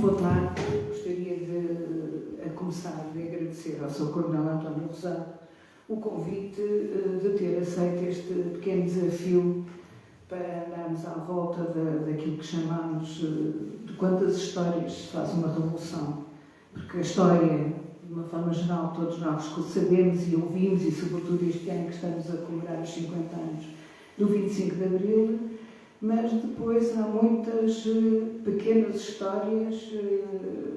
boa tarde. Gostaria de, a começar, de agradecer ao Sr. Coronel António Rosado o convite de ter aceito este pequeno desafio para andarmos à volta daquilo que chamamos de quantas histórias se faz uma revolução. Porque a história, de uma forma geral, todos nós sabemos e ouvimos, e sobretudo este ano que estamos a comemorar os 50 anos do 25 de Abril, mas depois há muitas pequenas histórias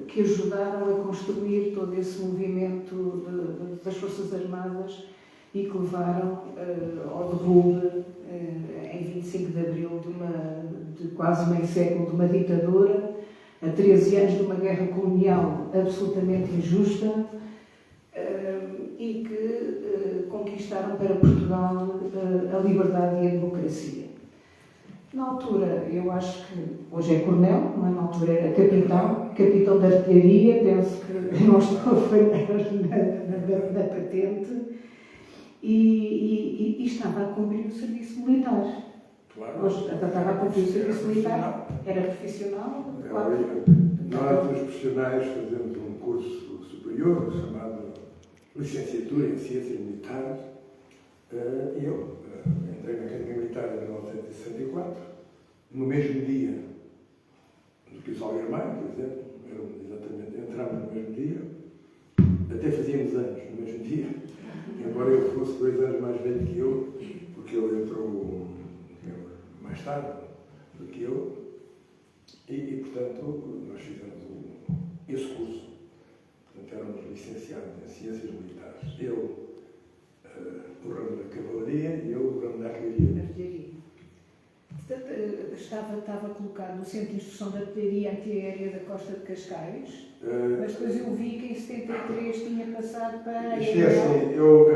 que ajudaram a construir todo esse movimento das Forças Armadas e que levaram ao derrube em 25 de Abril de quase meio século de uma ditadura, a 13 anos de uma guerra colonial absolutamente injusta e que conquistaram para Portugal a liberdade e a democracia. Na altura, eu acho que hoje é coronel, não é? Na altura era capitão da artilharia, penso que não estou a falhar na patente, e estava a cumprir o serviço militar. Claro. Hoje estava a cumprir o serviço militar, era profissional. Claro. Nós, os profissionais, fazemos um curso superior chamado Licenciatura em Ciências Militares. Eu entrei na Academia Militar em 1964, no mesmo dia do que o Salgueiro Maia, por exemplo, entramos no mesmo dia, até fazíamos anos no mesmo dia, embora eu fosse 2 anos mais velho que eu, porque ele entrou mais tarde do que eu, e portanto, nós fizemos esse curso. Portanto, éramos licenciados em Ciências Militares. Eu, o ramo da cavalaria e eu, o ramo da artilharia. Estava colocado no Centro de Instrução da Artilharia Antiaérea da Costa de Cascais, mas depois eu vi que em 73 tinha passado para... Isto é assim, eu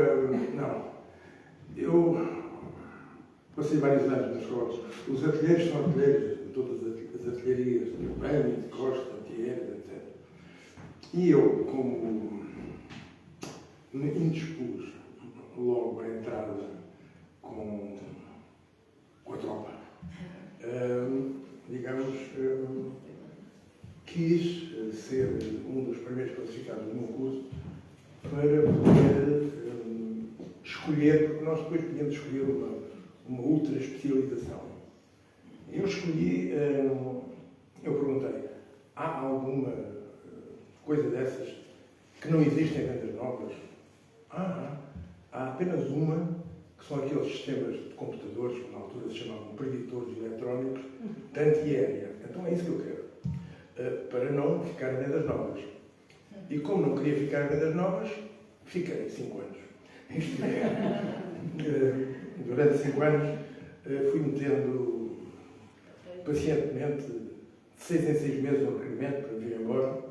passei vários anos na escola. Os artilheiros são artilheiros de todas as artilharias, de Urbano, de Costa, antiaéreas, etc. E eu, como me indispus logo à entrada com a tropa, quis ser um dos primeiros classificados no meu curso para poder escolher, porque nós depois podíamos escolher uma ultra especialização. Eu escolhi, eu perguntei, há alguma coisa dessas que não existe em vendas novas? Há apenas uma, que são aqueles sistemas de computadores que na altura se chamavam preditores eletrónicos, de antiaérea. Então é isso que eu quero, para não ficar em vendas novas. E como não queria ficar em vendas novas, fiquei 5 anos. Isto é, durante 5 anos fui metendo pacientemente de 6 em 6 meses no requerimento para vir embora.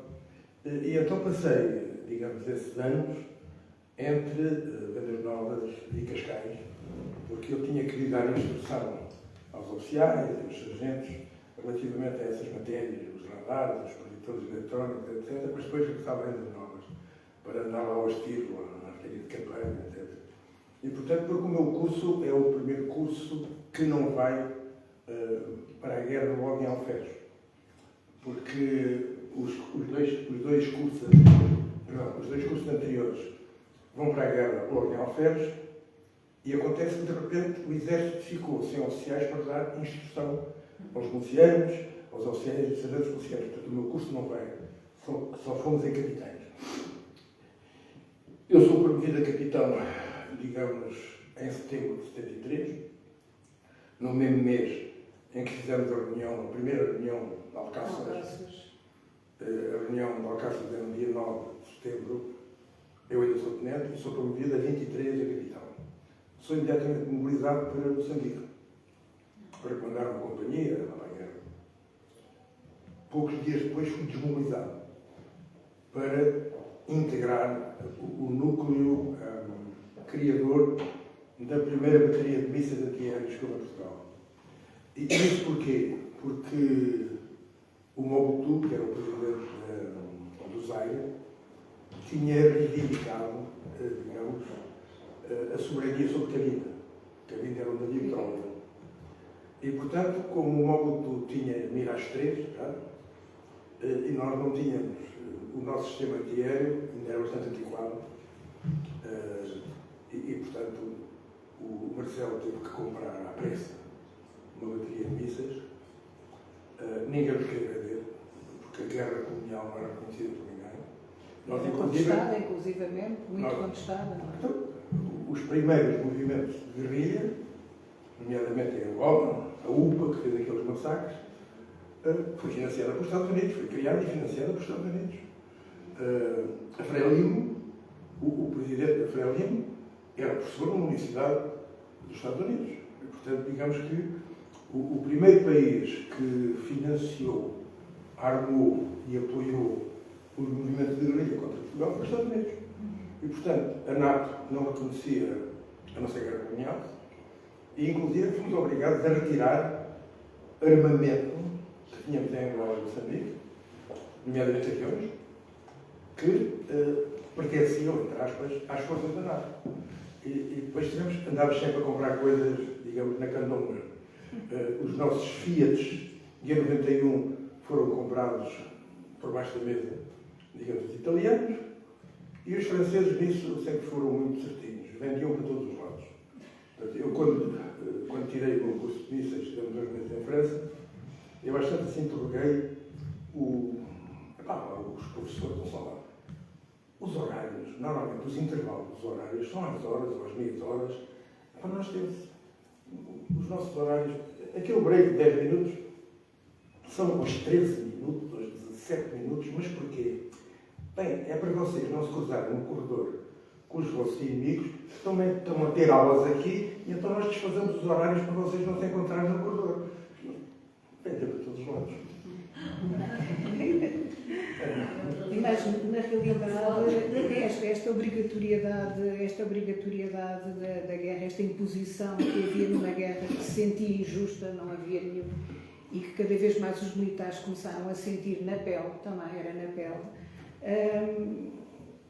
E então passei, digamos, esses anos entre Vendas Novas e Cascais, porque eu tinha que dar instrução aos oficiais e aos sargentos relativamente a essas matérias, os radares, os preditores eletrónicos, etc., mas depois regressava a Vendas Novas, para andar lá ao estilo, na artilharia de campanha, etc. E, portanto, porque o meu curso é o primeiro curso que não vai para a guerra logo em Alferes, porque os dois cursos anteriores vão para a guerra logo em Alferes e acontece que, de repente, o Exército ficou sem oficiais para dar instrução aos milicianos, aos oficiais e sargentos milicianos. Portanto, o meu curso não vai, só fomos em capitães. Eu sou promovido a capitão, digamos, em setembro de 73, no mesmo mês em que fizemos a primeira reunião de Alcáças. A reunião de Alcáças é no dia 9 de setembro. Eu ainda sou tenente e sou promovido a 23 a capitão. Sou imediatamente mobilizado para Moçambique, para comandar uma companhia lá na guerra. Poucos dias depois fui desmobilizado para integrar o núcleo criador da primeira bateria de mísseis antiaéreos que houve em Portugal. E isso porquê? Porque o Mobutu, que era o presidente do Zaire, tinha reivindicado, digamos, a soberania sobre Cabinda. Cabinda era um navio petróleo. E, portanto, como o Mobutu tinha mira às 3, e nós não tínhamos, o nosso sistema antiaéreo ainda era bastante antiquado, portanto, o Marcelo teve que comprar à pressa uma bateria de mísseis. Ninguém nos queria vender, porque a guerra colonial não era reconhecida por ninguém. Nós, contestada, inclusivamente, muito contestada. Não é? Então, os primeiros movimentos de guerrilha, nomeadamente em Angola, a UPA, que fez aqueles massacres, foi financiada pelos Estados Unidos, foi criada e financiada pelos Estados Unidos. A Frelimo, o presidente da Frelimo, era professor numa universidade dos Estados Unidos. E, portanto, digamos que o primeiro país que financiou, armou e apoiou os movimentos de guerrilha contra Portugal foi os Estados Unidos. E, portanto, a NATO não reconhecia a nossa guerra colonial e, inclusive, fomos obrigados a retirar armamento que tínhamos em Angola e Moçambique, nomeadamente aviões, que pertenciam, entre aspas, às forças da NATO. E depois andávamos sempre a comprar coisas, digamos, na candonga. Os nossos Fiat G91 foram comprados por baixo da mesa, digamos, os italianos, e os franceses nisso sempre foram muito certinhos, vendiam para todos os lados. Portanto, eu, quando tirei o concurso de mísseis, tivemos 2 meses em França, eu bastante assim interroguei os professores não são lá. Os horários, normalmente os intervalos dos horários são às horas ou às meias horas. Para nós temos os nossos horários, aquele break de 10 minutos, são aos 13 minutos, aos 17 minutos, mas porquê? Bem, é para vocês não se cruzarem no corredor com os vossos inimigos, que também estão a ter aulas aqui, e então nós desfazemos os horários para vocês não se encontrarem no corredor. Bem, para todos os lados. Mas, na realidade, esta obrigatoriedade da guerra, esta imposição que havia numa guerra que se sentia injusta, não havia nenhum, e que cada vez mais os militares começaram a sentir na pele, também era na pele,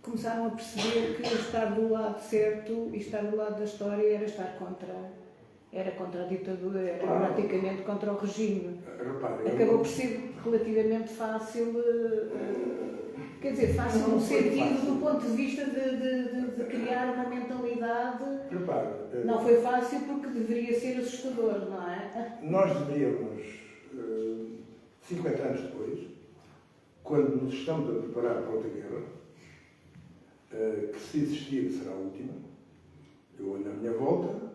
começaram a perceber que estar do lado certo e estar do lado da história era estar contra a ditadura, era praticamente contra o regime. Acabou por ser relativamente fácil, quer dizer, fácil no sentido do ponto de vista de criar uma mentalidade. Não foi fácil porque deveria ser assustador, não é? Nós deveríamos, 50 anos depois, quando nos estamos a preparar para outra guerra, que se existir será a última, eu olho à minha volta,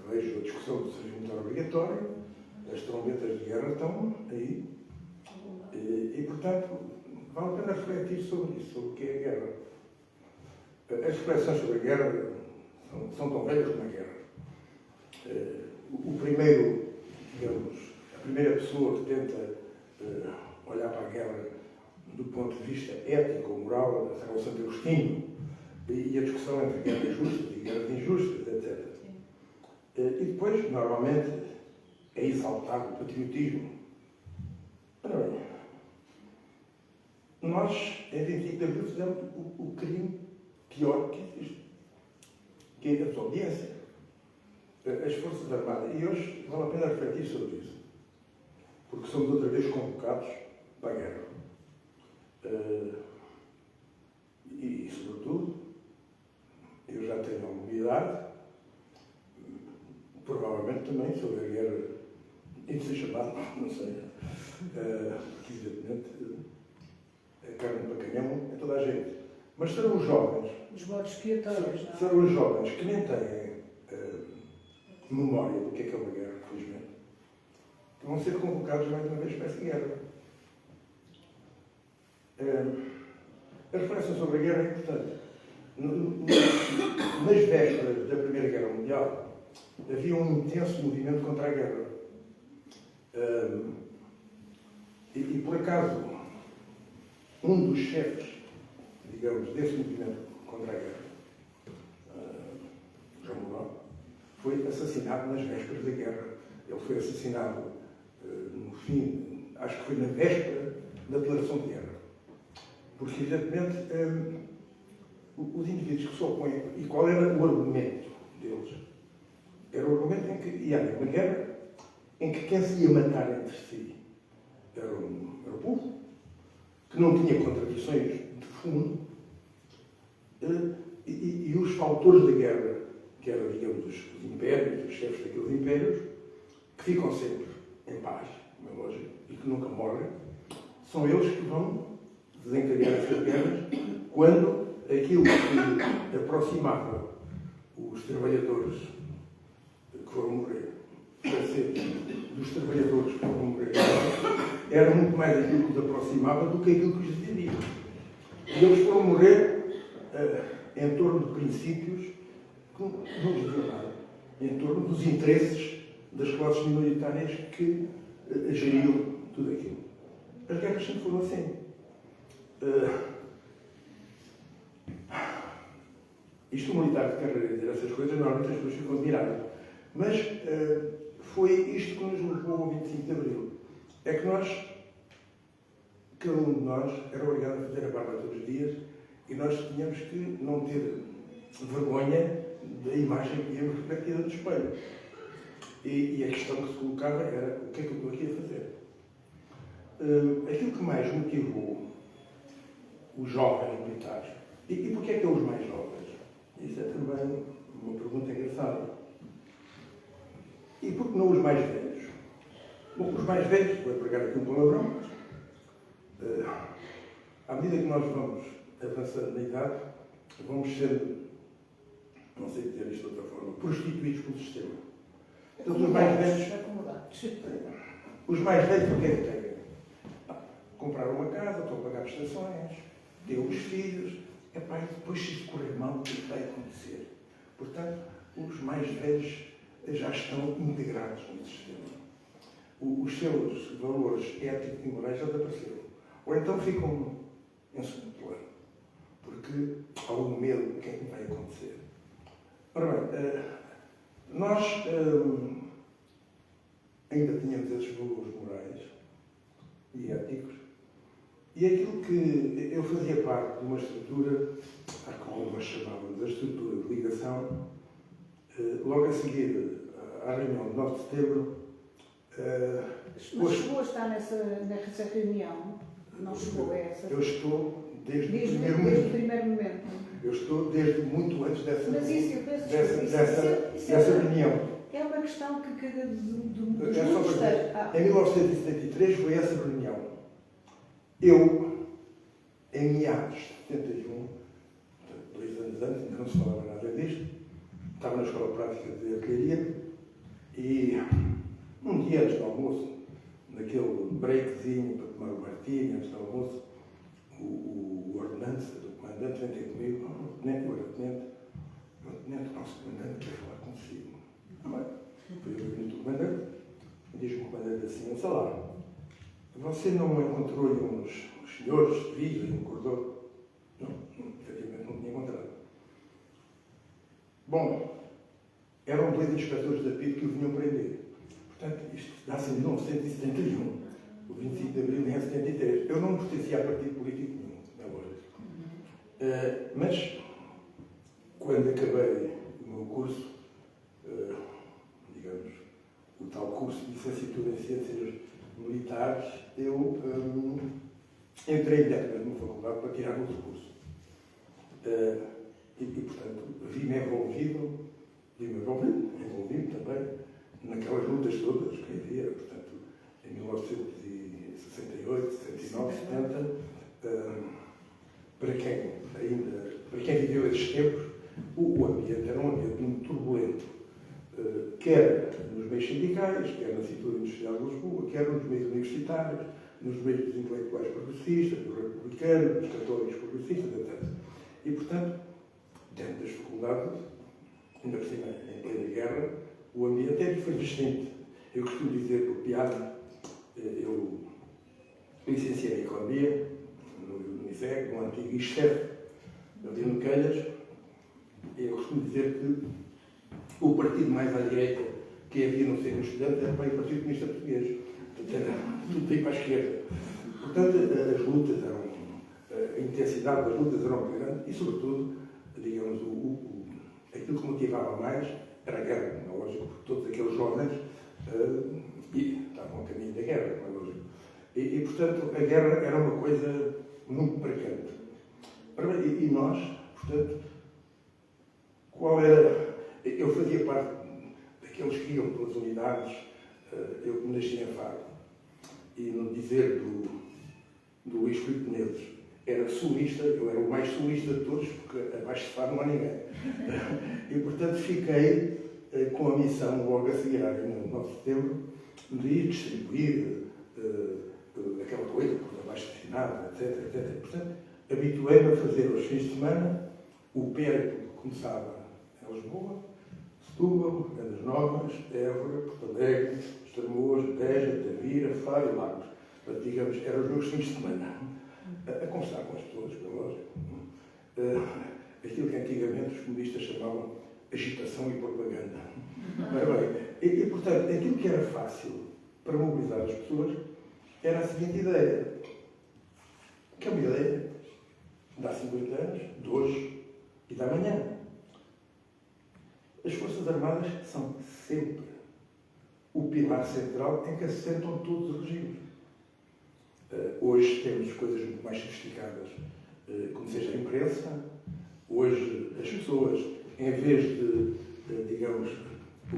vejo a discussão do serviço militar obrigatório, as trombetas de guerra estão aí, e portanto, vale a pena refletir sobre isso, sobre o que é a guerra. As reflexões sobre a guerra são tão velhas como a guerra. O primeiro, digamos, a primeira pessoa que tenta olhar para a guerra do ponto de vista ético ou moral será o Santo Agostinho, e a discussão entre guerras justas e guerras injustas, etc. E depois, normalmente, é exaltado o patriotismo. Ora bem, nós, em 25 de abril, fizemos o crime pior que existe, que é a desobediência. As Forças Armadas. E hoje vale a pena refletir sobre isso, porque somos outra vez convocados para a guerra. E, sobretudo, eu já tenho alguma idade, provavelmente também sobre a guerra, e de ser chamado, não sei, porque evidentemente a carne para canhão é toda a gente. Mas serão os jovens, os votos expiatórios, não? Serão os jovens que nem têm memória do que é uma guerra, felizmente, que vão ser convocados mais uma vez para essa guerra. A reflexão sobre a guerra é importante. Nas vésperas da Primeira Guerra Mundial, havia um intenso movimento contra a guerra. E por acaso, um dos chefes, digamos, desse movimento contra a guerra, João Mourão, foi assassinado nas vésperas da guerra. Ele foi assassinado no fim, acho que foi na véspera da declaração de guerra. Porque, evidentemente, os indivíduos que se opõem, e qual era o argumento deles? Era o argumento em que ia haver uma guerra em que quem se ia matar entre si era o povo, que não tinha contradições de fundo, e os autores da guerra, que eram, digamos, os impérios, os chefes daqueles impérios, que ficam sempre em paz, como é lógico, e que nunca morrem, são eles que vão desencadear essas guerras quando aquilo que aproximava os trabalhadores que foram morrer, dos trabalhadores que foram morrer, era muito mais aquilo que os aproximava do que aquilo que os dividia. E eles foram morrer em torno de princípios que não lhes diziam nada, em torno dos interesses das classes minoritárias que geriam tudo aquilo. As guerras sempre foram assim. Isto o militar de carreira dizer essas coisas, normalmente as pessoas ficam admiradas. Mas foi isto que nos levou ao 25 de Abril. É que nós, cada um de nós, era obrigado a fazer a barba todos os dias e nós tínhamos que não ter vergonha da imagem que íamos refletida no espelho. E a questão que se colocava era: o que é que eu estou aqui a fazer? Aquilo que mais motivou os jovens militares, e porquê é que é os mais jovens? Isso é também uma pergunta engraçada. E por que não os mais velhos? Bom, os mais velhos, vou empregar aqui um palavrão, à medida que nós vamos avançando na idade, vamos sendo, não sei dizer isto de outra forma, prostituídos pelo sistema. Então, os mais velhos, o que é que têm? Comprar uma casa, estão a pagar prestações, têm os filhos, e depois se isso correr mal, o que vai acontecer? Portanto, os mais velhos já estão integrados no sistema. Os seus valores éticos e morais já desapareceram. Ou então ficam em segundo plano, porque há um medo do que é que vai acontecer. Ora bem, nós ainda tínhamos esses valores morais e éticos, e aquilo que eu fazia parte de uma estrutura, como nós chamávamos, a estrutura de ligação, logo a seguir à reunião de 9 de setembro. Mas chegou a estar nessa reunião? Não chegou a essa? Eu estou desde o primeiro momento. Eu estou desde muito antes dessa reunião. É uma questão que cada dos Em 1973 foi essa reunião. Eu, em meados de 71, 2 anos antes, ainda não se falava nada disto, estava na escola prática de artilharia e um dia antes do almoço, naquele breakzinho para tomar o martinho antes do almoço, o ordenança do comandante vem ter comigo: o tenente, o nosso comandante quer falar consigo. Foi o gabinete do comandante e diz-me o comandante assim: ouça lá, você não encontrou uns senhores civis aí no corredor? Não, efetivamente não tinha encontrado. Bom, eram 2 inspectores da PIB que o vinham prender. Portanto, isto dá-se em 1971. O 25 de Abril em 73. Eu não pertencia a partido político nenhum, é lógico. Mas, quando acabei o meu curso, digamos, o tal curso de licenciatura em Ciências Militares, eu entrei imediatamente numa faculdade para tirar outro curso. E portanto, vi-me envolvido também naquelas lutas todas que havia, portanto, em 1968, 69, 70, para quem viveu esses tempos, o ambiente era um ambiente muito turbulento, quer nos meios sindicais, quer na cintura industrial de Lisboa, quer nos meios universitários, nos meios dos intelectuais progressistas, dos republicanos, dos católicos progressistas, etc. E, portanto, dentro das faculdades, ainda por cima, em plena guerra, o ambiente é diferente. Eu costumo dizer, por piada, eu licenciei em Economia, no ISEG, no antigo ISEG, ali no Calhas, e eu costumo dizer que o partido mais à direita que havia no centro estudante era para o Partido Comunista Português. Portanto, era tudo bem para a esquerda. Portanto, as lutas a intensidade das lutas era muito grande e, sobretudo, digamos, aquilo que motivava mais era a guerra, não é lógico, porque todos aqueles jovens estavam a caminho da guerra, não é lógico. E, portanto, a guerra era uma coisa muito marcante. E nós, portanto, qual era... Eu fazia parte daqueles que iam pelas unidades, eu que nasci em Faro, e no dizer do Luís Filipe Neves, era sulista, eu era o mais sulista de todos, porque abaixo de Faro não há ninguém. E, portanto, fiquei com a missão, logo a seguir, no 9 de setembro, de ir distribuir aquela coisa, por abaixo de nada, etc. Portanto, habituei-me a fazer aos fins de semana o périplo que começava em Lisboa, Setúbal, Vendas Novas, Évora, Porto Alegre, Estremoz, Beja, Tavira, Faro e Lagos. Portanto, digamos, eram os meus fins de semana. A conversar com as pessoas, é lógico. Aquilo que antigamente os comunistas chamavam agitação e propaganda. Ora bem, e, portanto, aquilo que era fácil para mobilizar as pessoas era a seguinte ideia, que é uma ideia de há 50 anos, de hoje e da manhã. As Forças Armadas são sempre o pilar central em que assentam todos os regimes. Hoje temos coisas muito mais sofisticadas, como seja a imprensa. Hoje as pessoas, em vez de, digamos,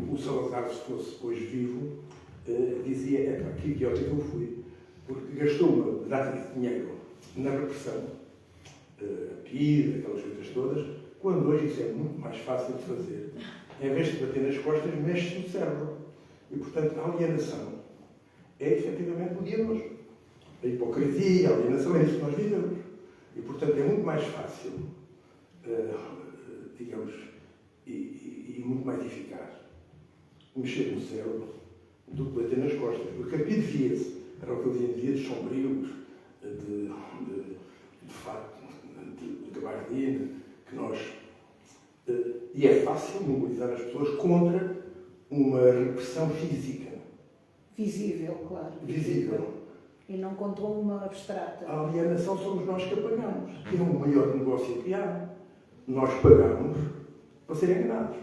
o Salazar, se fosse hoje vivo, dizia, que idiota que eu fui, porque gastou uma data de dinheiro na repressão, a PIDE, aquelas coisas todas, quando hoje isso é muito mais fácil de fazer. Em vez de bater nas costas, mexe no cérebro. E, portanto, a alienação é efetivamente o dia de hoje. A hipocrisia, a alienação é isso que nós vivemos. E, portanto, é muito mais fácil, digamos, e muito mais eficaz mexer no cérebro do que bater nas costas. Porque a PIDE via-se, era o que eu dizia, de sombrios, de fato, de gabardina, que nós... E é fácil mobilizar as pessoas contra uma repressão física. Visível, claro. Visível. E não contra uma abstrata. A alienação somos nós que a pagamos. E é o maior negócio que há. Nós pagamos para ser enganados.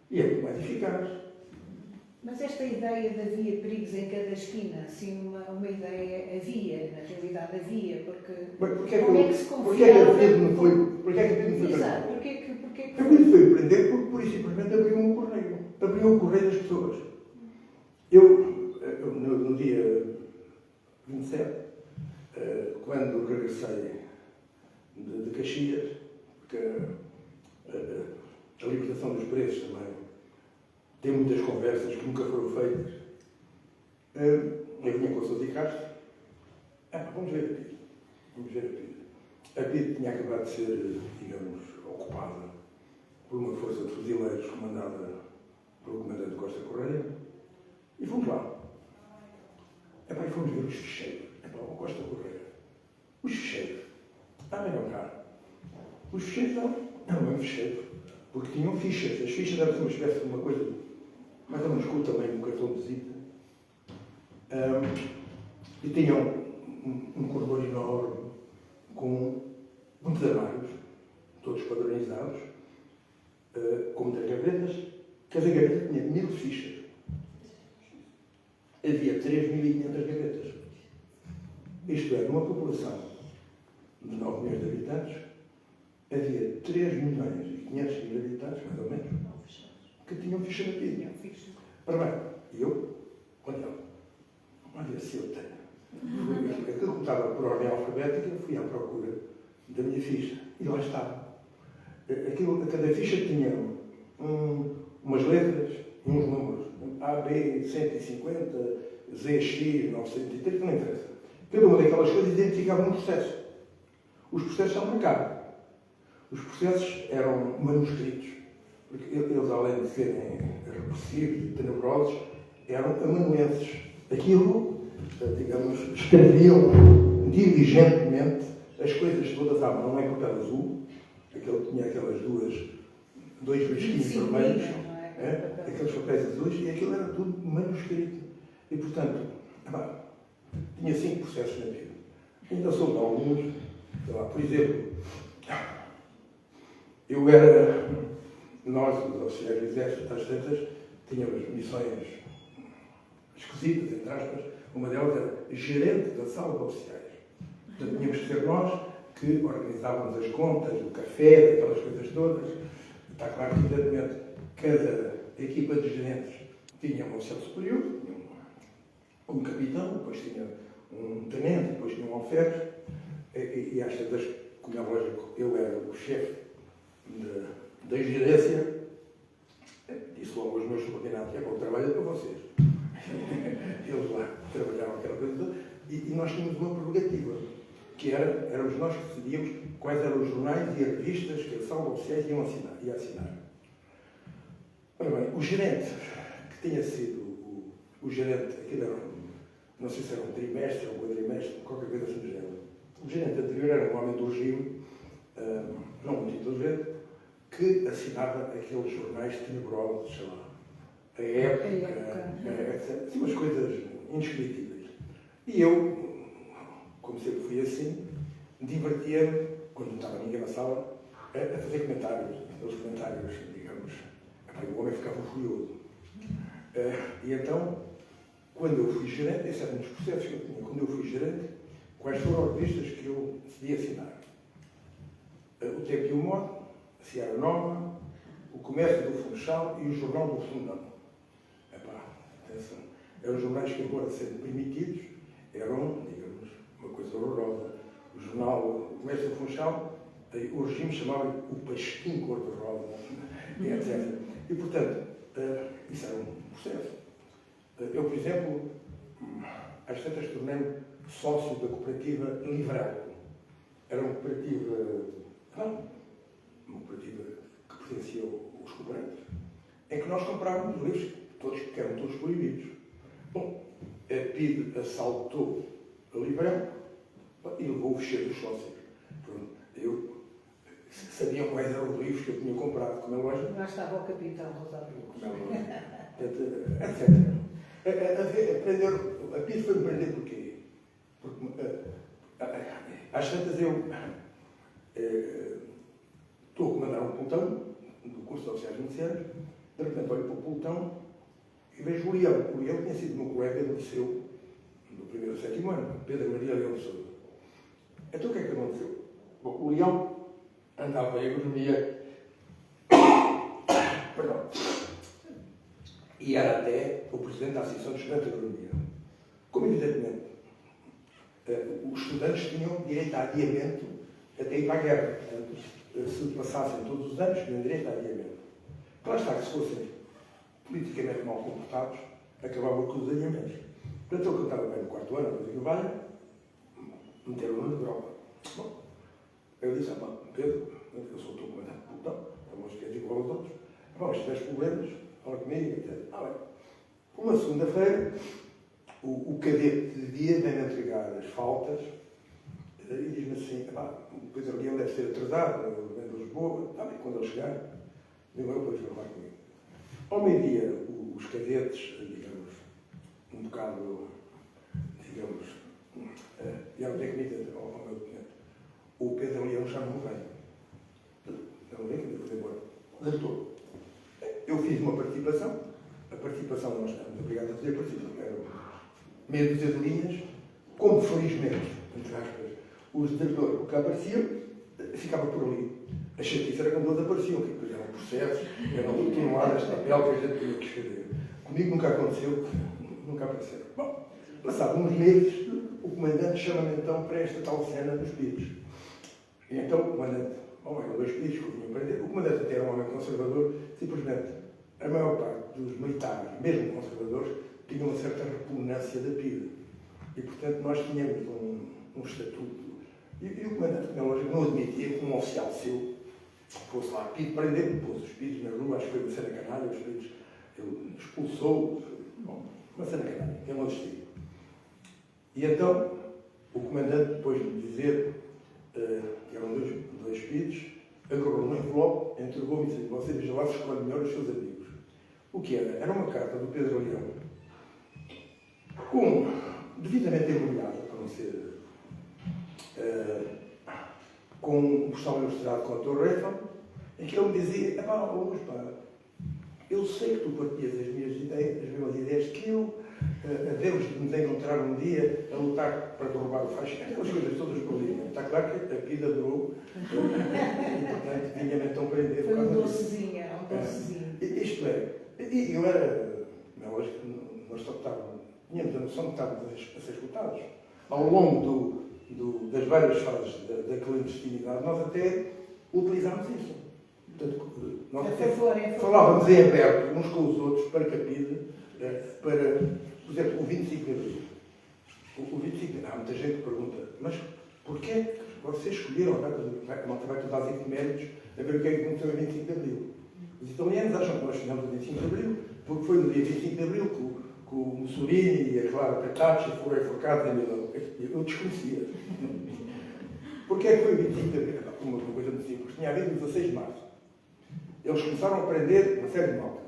E é muito mais eficaz. Mas esta ideia de havia perigos em cada esquina, assim, uma ideia havia, na realidade havia, porque como é que se confiava... Porquê é que a PIDE não foi prender? Exato, porquê que a PIDE foi prender porque, por isso, simplesmente abriu um correio. Abriu o correio das pessoas. Eu no dia 27, quando regressei de Caxias, porque a libertação dos preços também tem muitas conversas que nunca foram feitas. Eu vinha com o Sousa Castro. Vamos ver a PIDE. Vamos ver a PIDE. A PIDE tinha acabado de ser, digamos, ocupada por uma força de fuzileiros comandada pelo comandante Costa Correia. E fomos lá. E fomos ver os ficheiros. O Costa Correia. Os ficheiros. Não, cara. Os ficheiros não eram ficheiros. Porque tinham fichas. As fichas eram uma espécie de uma coisa mais ou menos com o tamanho de um cartão de visita. E tinham um corredor enorme com muitos armários, todos padronizados, com muitas gavetas. Cada gaveta tinha 1000 fichas. Havia 3.500 gavetas. Isto é, numa população de 9 milhões de habitantes, havia 3 milhões e 500 mil habitantes, mais ou menos, que tinham ficha na PIDE. Ora bem, e eu, olha se eu tenho. Aquilo que estava por ordem alfabética, fui à procura da minha ficha. E lá estava. Cada ficha tinha umas letras e uns números. A, B, 150, Z, X, 930, não interessa. Cada uma daquelas coisas identificava um processo. Os processos são marcados. Os processos eram manuscritos. Porque eles, além de serem repressivos e tenebrosos, eram amanuenses. Aquilo, digamos, escreviam diligentemente as coisas todas à mão, em papel azul. Aquele tinha aquelas dois risquinhos vermelhos, aqueles papéis azuis, e aquilo era tudo manuscrito. E, portanto, tinha 5 processos na vida. Ainda soube alguns, sei lá, por exemplo, nós, os oficiais do Exército, às tantas, tínhamos missões esquisitas, entre aspas. Uma delas era gerente da sala de oficiais. Portanto, tínhamos que ser nós que organizávamos as contas, o café, aquelas coisas todas. Está claro que, evidentemente, cada equipa de gerentes tinha um oficial superior, tinha um capitão, depois tinha um tenente, depois tinha um alferes, e às tantas, como é lógico, eu era o chefe da gerência, disse logo aos meus subordinados: é bom, trabalho para vocês. Eles lá trabalhavam aquela coisa toda, e nós tínhamos uma prerrogativa, que éramos nós que decidíamos quais eram os jornais e as revistas que a sala oficiais ia assinar. Ora bem, o gerente, que tinha sido o gerente, aquilo era, não sei se era um trimestre ou um quadrimestre, qualquer coisa assim do género. O gerente anterior era um homem do regime, não muito inteligente, que assinava aqueles jornais tenebrosos, sei lá, a época, etc. Umas coisas indescritíveis. E eu, como sempre fui assim, divertia-me, quando não estava ninguém na sala, a fazer comentários. Aqueles comentários, digamos, o homem ficava furioso. E então, quando eu fui gerente, esse era um dos processos que eu tinha, quando eu fui gerente, quais foram as revistas que eu decidi assinar? O Tempo e o Modo, a Seara Nova, o Comércio do Funchal e o Jornal do Fundão. Atenção, eram jornais que, embora sendo permitidos, eram, digamos, uma coisa horrorosa. O jornal, o Comércio do Funchal, o regime chamava o Pasquim Cor-de-Rosa, etc. E, portanto, isso era um processo. Eu, por exemplo, às tantas tornei-me sócio da cooperativa Livrel. Era uma cooperativa, uma cooperativa que pertencia aos cooperantes, em que nós comprávamos livros que eram todos proibidos. Bom, a PIDE assaltou a Livrel e levou o fecheiro dos sócios. Pronto, eu sabiam quais eram os livros que eu tinha comprado, como é lógico. Lá estava o capital, Rosário. Etc. A PIDE foi-me prender porquê? Porque às tantas eu estou a comandar um pelotão do curso de oficiais judiciários, de repente olho para o pelotão e vejo o Leão. O Leão tinha sido meu colega do liceu, do primeiro ao sétimo ano, Pedro Maria Leão de Sousa. Então o que é que aconteceu? Bom, o Leão andava em agronomia, perdão, e era até o presidente da Associação de Estudantes de Agronomia. Como evidentemente os estudantes tinham direito a adiamento até ir para a guerra. Portanto, se passassem todos os anos, tinham direito a adiamento. Lá está, que se fossem politicamente mal comportados, acabavam com os adiamentos. Portanto, eu estava bem no quarto ano, depois do Valha, meteram-no na droga. Bom, eu disse: Pedro, eu sou o teu comandante de pelotão, eu acho que és igual aos outros. Se tiveres problemas, fala comigo, etc. Bem. Uma segunda-feira, o cadete de dia vem-me entregar as faltas e diz-me assim: o Pedro Leão deve ser atrasado, ele vem de Lisboa. Está bem, quando ele chegar, eu depois vou falar comigo. Ao meio-dia, os cadetes, digamos, um bocado, digamos, vieram ter comigo ao meu documento: o Pedro Leão já não vem. Não vem, que eu vou embora. Acertou. Eu fiz uma participação. A participação, nós estamos obrigados a fazer a participação. Eram meia dúzia de linhas, como felizmente, entre aspas, os desertores, o que apareciam, ficava por ali. A chatice era quando eles apareciam, que depois eram processos, eram toneladas de papel que a gente tinha que escrever. Comigo nunca aconteceu, nunca apareceram. Bom, passados uns meses, o comandante chama-me então para esta tal cena dos PIDs. E então o comandante, eram dois PIDs que eu vinha aprender, o comandante até era um homem conservador, simplesmente a maior parte dos militares, mesmo conservadores, tinham uma certa repugnância da PIDE. E portanto nós tínhamos um estatuto. E o comandante, como é lógico, não admitia que um oficial seu fosse lá PIDE prender, pôs os PIDs na rua, acho que foi uma cena canária, os PIDs, ele expulsou, uma cena canária, ele não desistiu. E então, o comandante, depois de dizer que eram dois PIDs, agarrou num envelope, entregou-me e disse: você veja lá se escolhe melhor os seus amigos. O que era? Era uma carta do Pedro Leão, devidamente embrulhada, para não ser, com um postal ilustrado com a Torre Eiffel, em que ele me dizia: eu sei que tu partilhas as mesmas ideias que eu, a Deus de nos encontrar um dia a lutar para derrubar o fascismo. Aquelas coisas todas por ali. Está claro que a vida durou e, portanto, vinha-me então prender. Foi um docezinho, um docezinho. Isto é, eu era, é lógico que nós tínhamos a noção de que estávamos a ser escutados. Ao longo das várias fases da clandestinidade, nós até utilizámos isso. Portanto, nós até falávamos em aberto uns com os outros para Capide, para, por exemplo, o 25 de Abril. O 25 de Abril, há muita gente que pergunta, mas porquê que vocês escolheram a malta vai todos aos efemérides a ver o que é que aconteceu em 25 de Abril? Os italianos acham que nós escolhemos o 25 de Abril porque foi no dia 25 de Abril que o Mussolini e a Clara Petacci foram enforcados em Milão. Eu desconhecia. Porquê é que foi o 25 de Abril? Uma coisa muito simples. Tinha havido o 16 de Março. Eles começaram a prender uma série de malta.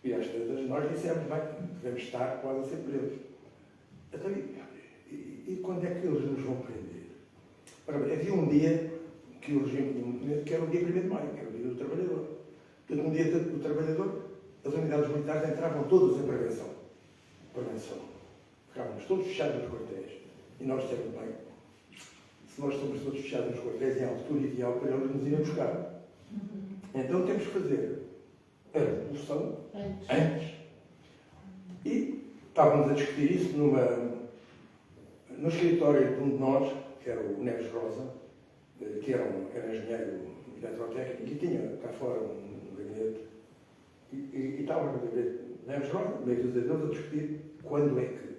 E às tantas nós dissemos, bem, devemos estar quase a ser presos. Então, e quando é que eles nos vão prender? Ora bem, havia um dia que o regime, que era o dia 1º de maio, que era o dia do trabalhador. Portanto, no dia do trabalhador, as unidades militares entravam todas em prevenção. Ficávamos todos fechados nos quartéis. E nós dissemos, bem, se nós estamos todos fechados nos quartéis, é a altura ideal para eles nos irem buscar. Então temos que fazer a revolução antes. E estávamos a discutir isso no escritório de um de nós, que era o Neves Rosa, que era engenheiro eletrotécnico e tinha cá fora um gabinete. E estávamos a ver Neves Rosa, meio dos adeus, a discutir quando é que.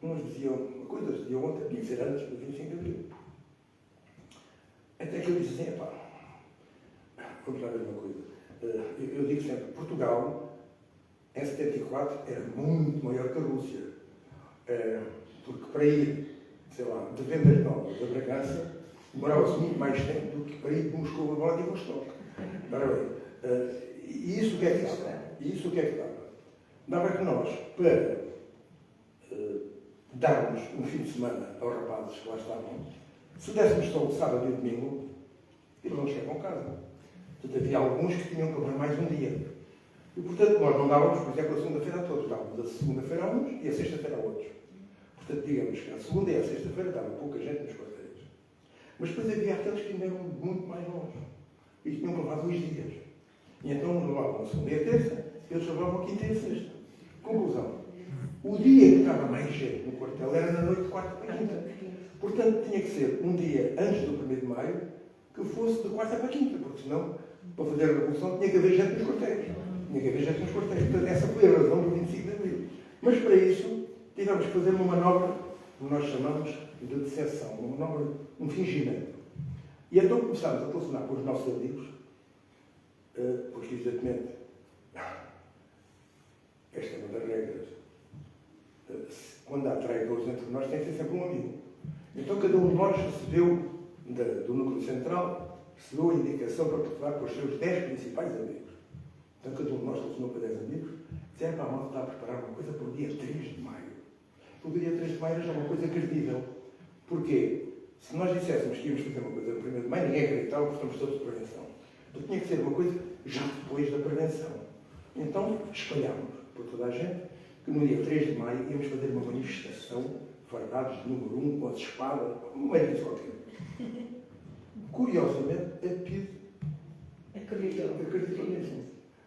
Uns diziam coisas, diziam ontem, tinha que ser antes do 25 de Abril. Até que eu disse assim, pá, vamos lá ver uma coisa. Eu digo sempre, Portugal, em 74, era muito maior que a Rússia. Porque para ir, sei lá, de Vendas Novas a Bragança, demorava-se muito mais tempo do que para ir de Moscou a Vladivostok. Ora bem, e isso o que é que dava? Isso o que é que dava? Dava que nós, para darmos um fim de semana aos rapazes que lá estavam, se dessemos só o sábado e o domingo, eles não chegavam a casa. Portanto, havia alguns que tinham que levar mais um dia. E, portanto, nós não dávamos, por exemplo, a segunda-feira a todos. Dávamos a segunda-feira a uns e a sexta-feira a outros. Portanto, digamos que a segunda e a sexta-feira dava pouca gente nos quartéis. Mas depois havia aqueles que ainda eram muito mais longe. E tinham que levar 2 dias. E então uns levavam a segunda e a terça, e eles levavam a quinta e a sexta. Conclusão. O dia que estava mais gente no quartel era na noite de quarta para quinta. Portanto, tinha que ser um dia antes do 1º de maio que fosse de quarta para quinta, porque senão, para fazer a revolução, tinha que haver gente nos quartéis. Tinha que haver gente nos quartéis. Portanto, essa foi a razão do 25 de Abril. Mas para isso, tivemos que fazer uma manobra que nós chamamos de decepção, uma manobra, um fingimento. E então começámos a telefonar com os nossos amigos, porque exatamente, esta é uma das regras. Quando há traidores entre nós, tem que ser sempre um amigo. Então cada um de nós recebeu, do núcleo central, recebeu a indicação para telefonar com os seus 10 principais amigos. Então cada um de nós telefonou para 10 amigos, disseram para a malta está a preparar uma coisa para o dia 3 de maio. Porque o dia 3 de maio já é uma coisa credível. Porquê? Se nós disséssemos que íamos fazer uma coisa no 1º de maio, ninguém acreditava porque estamos todos de prevenção. Então tinha que ser uma coisa já depois da prevenção. Então espalhámos por toda a gente que no dia 3 de maio íamos fazer uma manifestação, fardados de número 1, com as espadas, uma disso qualquer. Curiosamente, a PIDE acreditou nisso.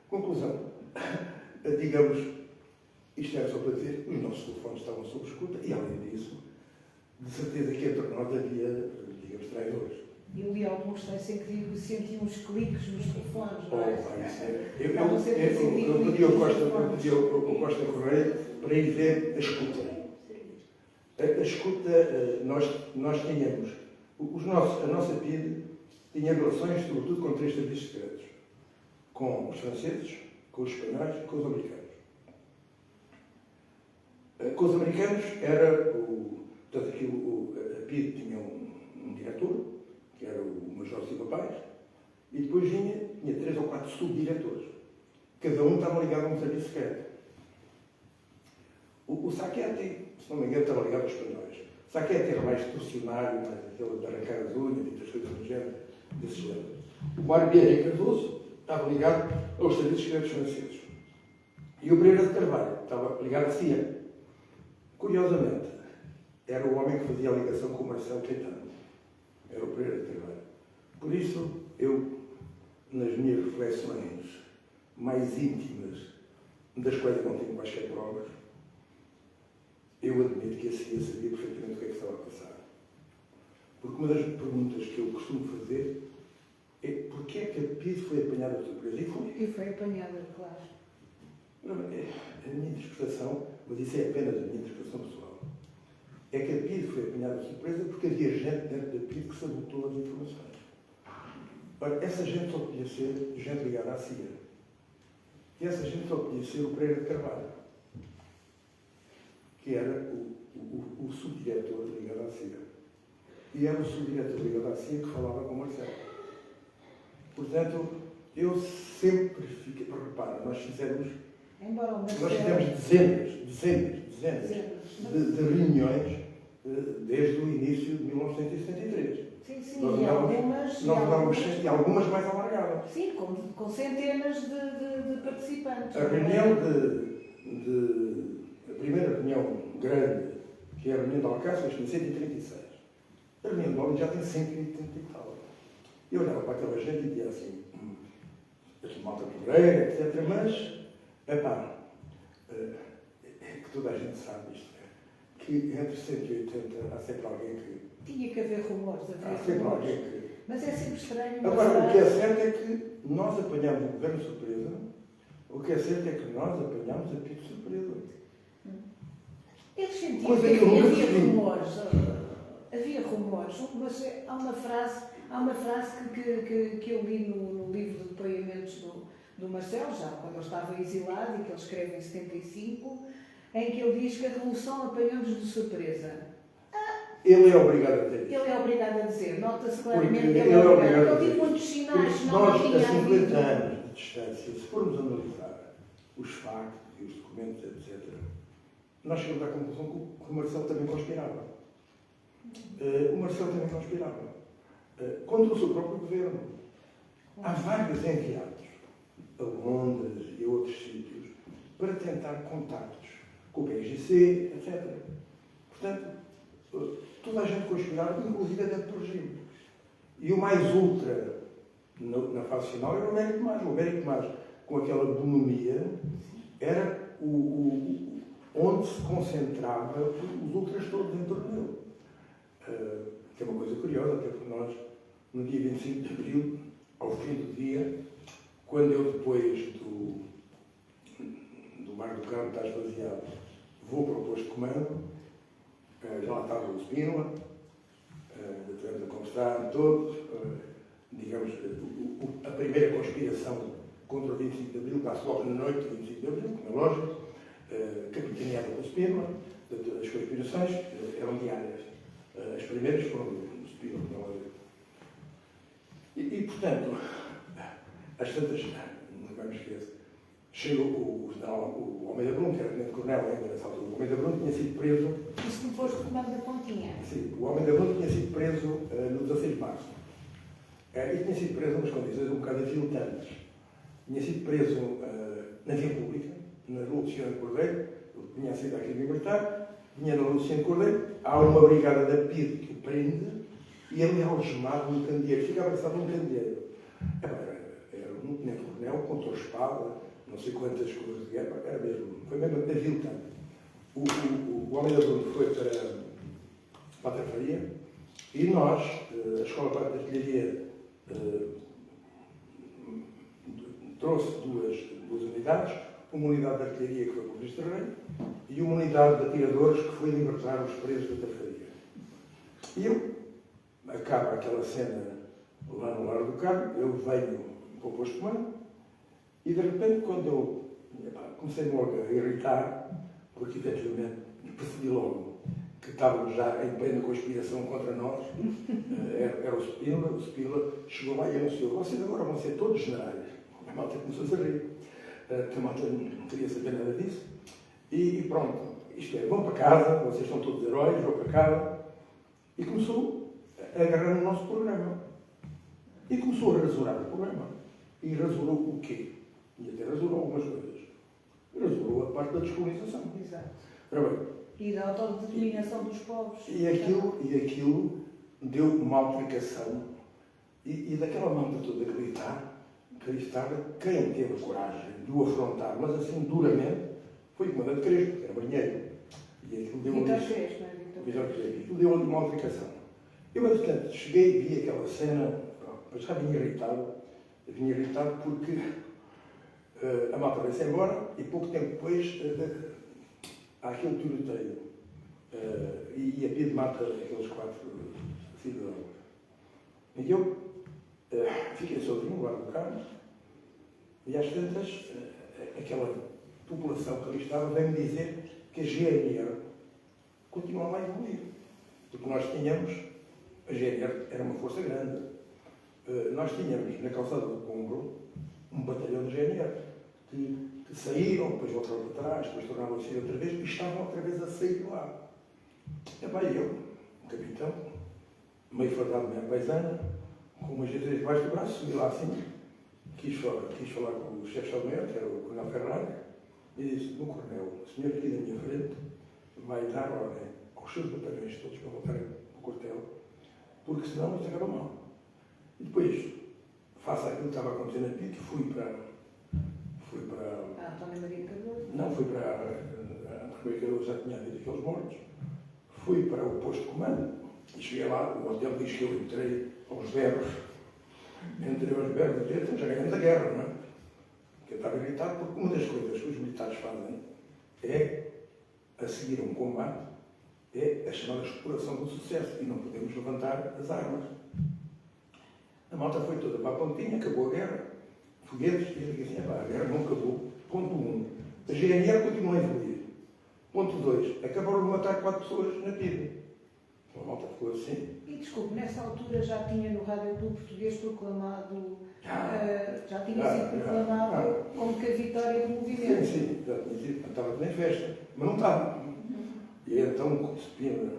Conclusão. Digamos, isto era só para dizer, os nossos telefones estavam sob escuta e, além disso, de certeza que entre nós havia, digamos, traidores. Eu li alguns textos em que sentiam uns cliques nos telefones, não é? Eu pedi ao Costa Correia para ir ver a escuta. A escuta, nós tínhamos, a nossa PIDE tinha relações, sobretudo, com 3 serviços secretos. Com os franceses, com os espanhóis e com os americanos. Com os americanos era portanto, aqui a PIDE tinha um diretor, que era o Major Silva Paz, e depois tinha 3 ou 4 subdiretores. Cada um estava ligado a um serviço secreto. O Sacchetti, se não me engano, estava ligado aos espanhóis. O Sacchetti era mais institucionário, mais aquele de arrancar as unhas e das coisas do género, desse género. O Barbieri Cardoso estava ligado aos serviços secretos franceses. E o Pereira de Carvalho estava ligado à CIA. Curiosamente, era o homem que fazia a ligação com o Marcelo Caetano. Era o Pereira de Carvalho. Por isso, eu, nas minhas reflexões mais íntimas, das quais eu não tenho quaisquer provas, eu admito que a CIA sabia perfeitamente o que é que estava a passar. Porque uma das perguntas que eu costumo fazer é porquê é que a PIDE foi apanhada de surpresa? E foi apanhada, claro. A minha interpretação, mas isso é apenas a minha interpretação pessoal, é que a PIDE foi apanhada de surpresa porque havia gente dentro da PIDE que sabotou as informações. Ora, essa gente só podia ser gente ligada à CIA. E essa gente só podia ser o Pereira de Carvalho, que era o subdiretor ligado à CIA. E era o subdiretor ligado à CIA que falava com o Marcelo. Portanto, eu sempre fiquei... Repara, nós fizemos dezenas de reuniões desde o início de 1973. Sim, e algumas mais alargadas. Sim, com centenas de participantes. A primeira reunião grande, que é a reunião de Alcácer, foi em 136. A reunião de Londres já tem 180 e tal. Eu olhava para aquela gente e dizia assim, aqui malta Pereira, etc. Mas, é que toda a gente sabe isto, que entre 180 há sempre alguém que... Tinha que haver rumores, Há sempre alguém que... Mas é sempre estranho. Agora, o que é certo é que nós apanhámos o governo de surpresa, o que é certo é que nós apanhámos a PIDE de surpresa. Eles sentiam que havia rumores. Havia rumores, mas há uma frase que eu li no livro de depoimentos do Marcelo, já quando ele estava exilado, e que ele escreve em 75, em que ele diz que a Revolução apanhou-nos de surpresa. Ele é obrigado a dizer isso. Ele é obrigado a dizer, nota-se claramente que ele é obrigado a Ele dizer. tinha muitos sinais, Porque não nós, tinha a 50 havido. anos de distância, se formos analisar os factos e os documentos, etc., nós chegamos à conclusão que o Marcelo também conspirava. O Marcelo também conspirava. Contra o seu próprio governo. Há vários enviados a Londres e a outros sítios para tentar contactos com o PSGC, etc. Portanto, toda a gente conspirava, inclusive dentro do regime. E o mais ultra na fase final era o Américo Tomás. O Américo Tomás, com aquela bonomia, era onde se concentrava os ultras todos em torno dele. Que é uma coisa curiosa, até porque nós, no dia 25 de abril, ao fim do dia, quando eu depois do Mar do Campo está esvaziado, vou para o posto de comando, já lá estava o Spínola, estivemos a conversar todos, digamos, a primeira conspiração contra o 25 de Abril, passa logo na noite do 25 de Abril, como é lógico, capitaneada pelo Spínola. As conspirações eram diárias. As primeiras foram do Spínola, não é? E, portanto, às tantas, não me esqueço, chegou o Almeida Bruno, que era tenente-coronel ainda nessa altura. O Almeida Bruno tinha sido preso... Isso no posto de comando da Pontinha. Sim, o Almeida Bruno tinha sido preso no 16 de março. E tinha sido preso nas condições um bocado aviltantes. Tinha sido preso na via pública, na Rua Luciano Cordeiro, tinha sido aqui militar, vinha na Rua Luciano Cordeiro, há uma brigada da PIDE que o prende e ele é algemado no candeeiro, fica abraçado num candeeiro. Era um tenente-coronel, contra a espada, não sei quantas coisas de guerra, era mesmo, foi mesmo aviltante. O Almeida Bruno foi para a Tafaria e nós, a Escola Prática de Artilharia, trouxe duas unidades, uma unidade de artilharia que foi para o Cristo Rei e uma unidade de atiradores que foi libertar os presos da Tafaria. E acaba aquela cena lá no Lar do Carmo, eu venho para o posto de comando e de repente quando eu comecei logo a irritar, porque efetivamente percebi logo que estávamos já em plena conspiração contra nós, era o Spínola chegou lá e anunciou: vocês agora vão ser todos generais. A malta começou a rir, a malta não queria saber nada disso, e pronto, isto é, vão para casa, vocês são todos heróis, vão para casa, e começou a agarrar no nosso programa, e começou a rasurar o programa, e rasurou o quê? E até rasurou algumas coisas. resolveu a parte da descolonização. Exato. Ora bem, E da autodeterminação dos povos. e aquilo deu uma aplicação e daquela malta toda acreditava quem teve coragem de o afrontar, mas assim duramente, foi o comandante Crespo, que era marinheiro. E aquilo deu Vitor ali. Crespo, não é Vitor Crespo? Aquilo deu ali uma aplicação. Eu, entretanto, cheguei e vi aquela cena, mas já vinha irritado porque a malta veio-se embora e pouco tempo depois há aquele tiroteio e a Pia mata aqueles 4 cidadãos. E eu fiquei sozinho lá no carro e às tantas aquela população que ali estava veio-me dizer que a GNR continuava a evoluir. Porque nós tínhamos, a GNR era uma força grande, nós tínhamos na calçada do Combro um batalhão de GNR que saíram, depois voltaram para trás, depois tornaram a sair outra vez e estavam outra vez a sair de lá. E bem, eu, um capitão, meio fardado de minha paisana, com uma G3 debaixo do braço, subi lá assim, quis falar com o chefe de Estado-Maior, que era o Coronel Ferrari, e disse: "Meu coronel, o senhor aqui na minha frente vai dar ordem aos seus batalhões todos para voltarem para o quartel, porque senão isto acaba mal." E depois, face àquilo que estava acontecendo aqui, que fui para António Maria Cardoso. não, fui para António Maria Cardoso, já tinha havido aqueles mortos, fui para o posto de comando e cheguei lá, o hotel diz que eu entrei aos berros, e então já ganhamos a guerra, não é? Porque eu estava irritado porque uma das coisas que os militares fazem é, a seguir um combate, é a chamada exploração do sucesso e não podemos levantar as armas. A malta foi toda para a pontinha, acabou a guerra, foguetes, e eu disse assim: a guerra não acabou. Ponto 1. A GNR continua a evoluir. Ponto 2. Acabaram de matar 4 pessoas na PIDE. A malta ficou assim. E desculpe, nessa altura já tinha no Rádio Clube Português proclamado, já tinha sido proclamado como que a vitória do movimento. Sim, já tinha sido. Estava tudo em festa, mas não estava. E então, Spina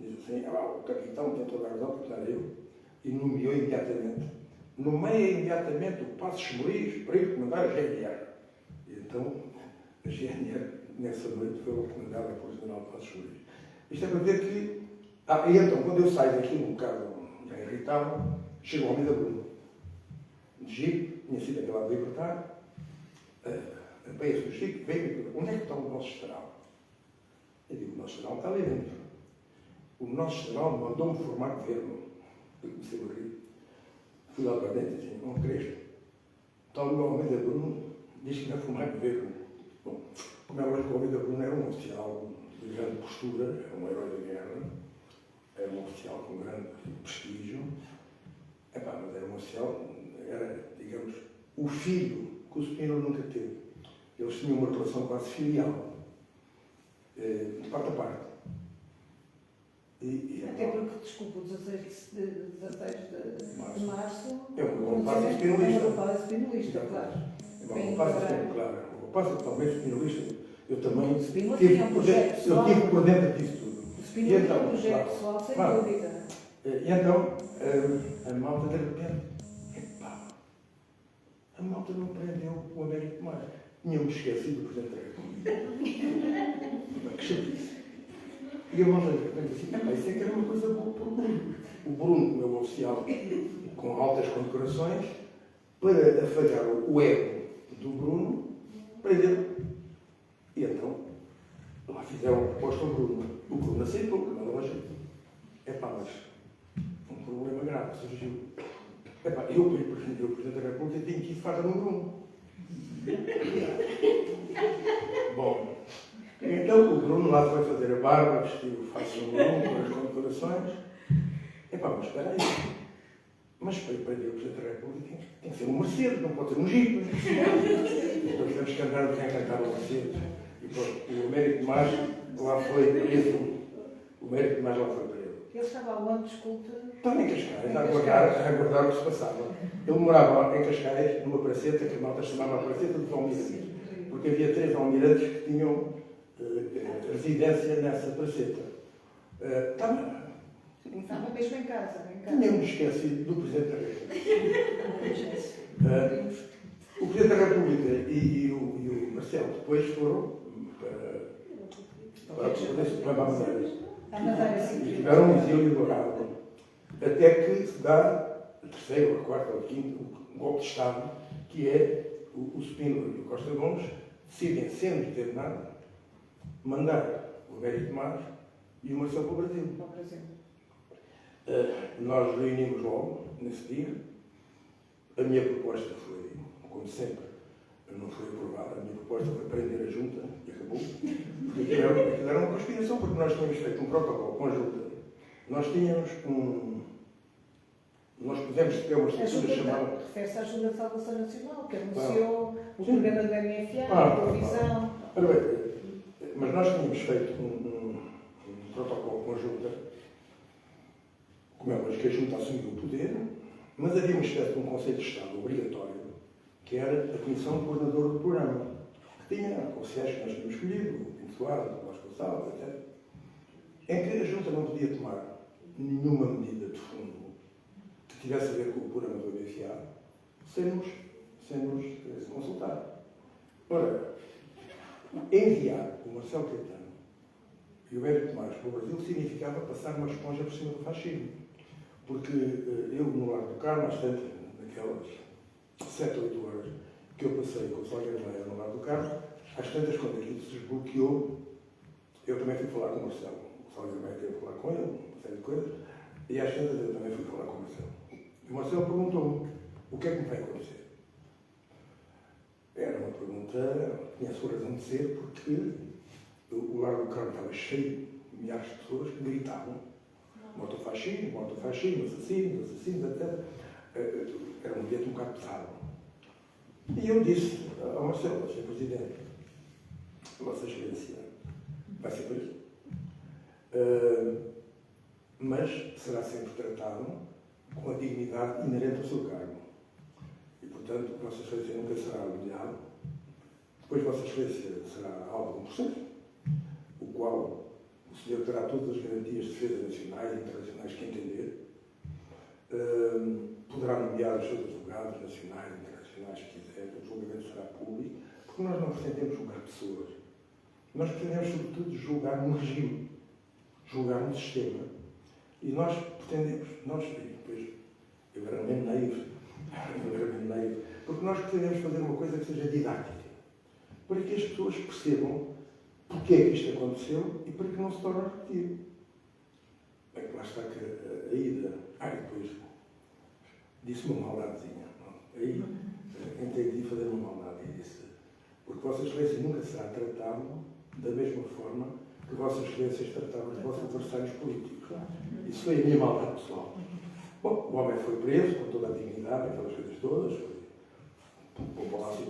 diz assim: o capitão tentou dar as ordens, que era eu, e nomeou imediatamente. Nomeia imediatamente o Passos Moriz para ir comandar a GNR. E então, a GNR, nessa noite, foi recomendada pelo general Passos Moriz. Isto é para ver que... e então, quando eu saio daqui um bocado já irritado, chego ao Almeida Bruno. De Chico, tinha sido acabado de libertar, apeia-se o Chico, veio e pergunta: onde é que está o nosso general? Eu digo: o nosso general está ali dentro. O nosso general mandou-me formar governo. Eu comecei a rir. Fui lá para dentro e disse: não Crespo, tal o Almeida Bruno diz que vai formar governo. Bom, como é lógico, o Almeida Bruno era um oficial de grande postura, era um herói da guerra, era um oficial com grande prestígio, mas era um oficial, era, digamos, o filho que o Spínola nunca teve. Eles tinham uma relação quase filial, de parte a parte. Até porque, desculpa, o 16 de março é um passo espinolista. É um passo espinolista, claro. Um passo espinolista, claro. Um passo totalmente espinolista. Eu também Spínola tive tinha um projeto pessoal. Eu tive por dentro disso tudo. O Spínola tinha um projeto pessoal, sem dúvida. E então, a malta de repente, a malta não prendeu o Américo mais. Tínhamos esquecido do Presidente da República. Que chatice. E a malta de repente assim: isso é que era uma coisa boa para o Bruno. O Bruno, meu oficial, com altas condecorações, para afagar o ego do Bruno, prendeu. E então, lá fizeram a proposta ao Bruno. O Bruno aceitou, que não lógico. Mas um problema grave surgiu. Eu, para ir presidir o Presidente da República, tenho que ir de farda no Bruno. Bom, então o Bruno lá foi fazer a barba, vestiu face no Bruno, com as condecorações. Mas espera aí. Mas para ir prender o Presidente da República tem que ser um Mercedes, não pode ser um Jeep. Então tivemos que andar quem cantar o Mercedes. E pronto, o Américo Tomás lá foi preso. O Américo Tomás lá foi preso. Ele estava onde, desculpe? Estava em Cascais, a aguardar o que se passava. Ele morava em Cascais, numa praceta, que a malta chamava a praceta dos Almirantes. Porque havia 3 almirantes que tinham residência nessa praceta. Estava mesmo em casa. Tínhamos esquecido do Presidente da República. O Presidente da República e o Marcelo. Depois foram para a Madeira. E tiveram um exílio dourável. Até que se dá a terceira, ou a quarta, ou a quinta, um golpe de Estado, que é o Spínola e o Costa Gomes decidem, sem nos ter nada, mandar o Bério Tomás e o Marcelo para o Brasil. Nós reunimos logo, nesse dia. A minha proposta foi, como sempre, não foi aprovada. A minha proposta foi prender a junta e acabou. Porque aquilo era uma conspiração, porque nós tínhamos feito um protocolo com a junta. Nós tínhamos nós pudemos ter uma estrutura chamada... Refere-se à Ajuda de Salvação Nacional, que anunciou o programa do MFA, a televisão... Mas nós tínhamos feito um protocolo com a junta, como é lógico que a junta assumiu o poder, mas havia uma espécie de um conceito de Estado obrigatório, que era a Comissão Coordenadora do Programa, que tinha conselheiros que nós tínhamos escolhido, o Pinto Soares, o Vasco Gonçalves, etc., em que a junta não podia tomar nenhuma medida de fundo que tivesse a ver com o programa do BFA sem nos consultar. Ora, enviar o Marcelo Caetano e o Bério Tomás para o Brasil significava passar uma esponja por cima do fascismo. Porque eu, no Largo do Carmo, às tantas, naquelas 7 ou 8 horas que eu passei com o Salgueiro Meia no Largo do Carmo, às tantas, quando aquilo se desbloqueou, eu também fui falar com o Marcelo. O Salgueiro Meia teve que falar com ele, uma série de coisas, e às tantas eu também fui falar com o Marcelo. E o Marcelo perguntou-me: o que é que me vai acontecer? Era uma pergunta, tinha a sua razão de ser, porque o Largo do Carmo estava cheio de milhares de pessoas que gritavam: morto ao fascismo, assassinos, etc. Era um ambiente um bocado pesado. E eu disse ao Marcelo, Sr. Presidente, Vossa Excelência, vai ser por aqui. Mas será sempre tratado com a dignidade inerente ao seu cargo. E, portanto, Vossa Excelência nunca será humilhado. Depois, Vossa Excelência será alvo de um processo, o qual o senhor terá todas as garantias de defesa nacionais e internacionais que entender. Poderá nomear os seus advogados nacionais e internacionais que quiser. O julgamento será público, porque nós não pretendemos julgar pessoas. Nós pretendemos, sobretudo, julgar um regime, julgar um sistema. E nós pretendemos, depois, eu era mesmo naivo, porque nós pretendemos fazer uma coisa que seja didática, para que as pessoas percebam porque é que isto aconteceu e para que não se torne a repetir. Bem, lá está que a ida... depois disse-me uma maldadezinha. Aí entendi fazer uma maldade e disse: porque Vossa Excelência nunca será tratado da mesma forma que Vossas Excelências tratavam os vossos adversários políticos. Isso foi a minha maldade pessoal. Bom, o homem foi preso com toda a dignidade, aquelas coisas todas.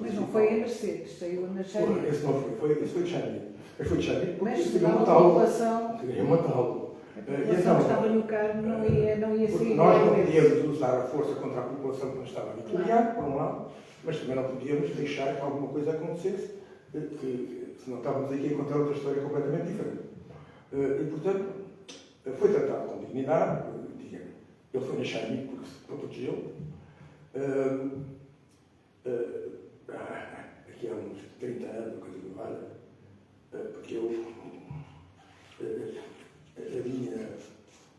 Mas não foi a Mercedes, saiu na Xavier. Esse não foi, esse foi de Xavier. Foi de Xavier porque mas queria a população... Queria matá-lo. A população que estava no carro não ia sair. Nós não podíamos usar a força contra a população que nos estava a vitorear, por um lado, mas também não podíamos deixar que alguma coisa acontecesse, que senão estávamos aqui a contar outra história completamente diferente. E, portanto, foi tratado com dignidade, digamos. Ele foi na Xavier porque se protegeu. Aqui há uns 30 anos, coisa que vale, porque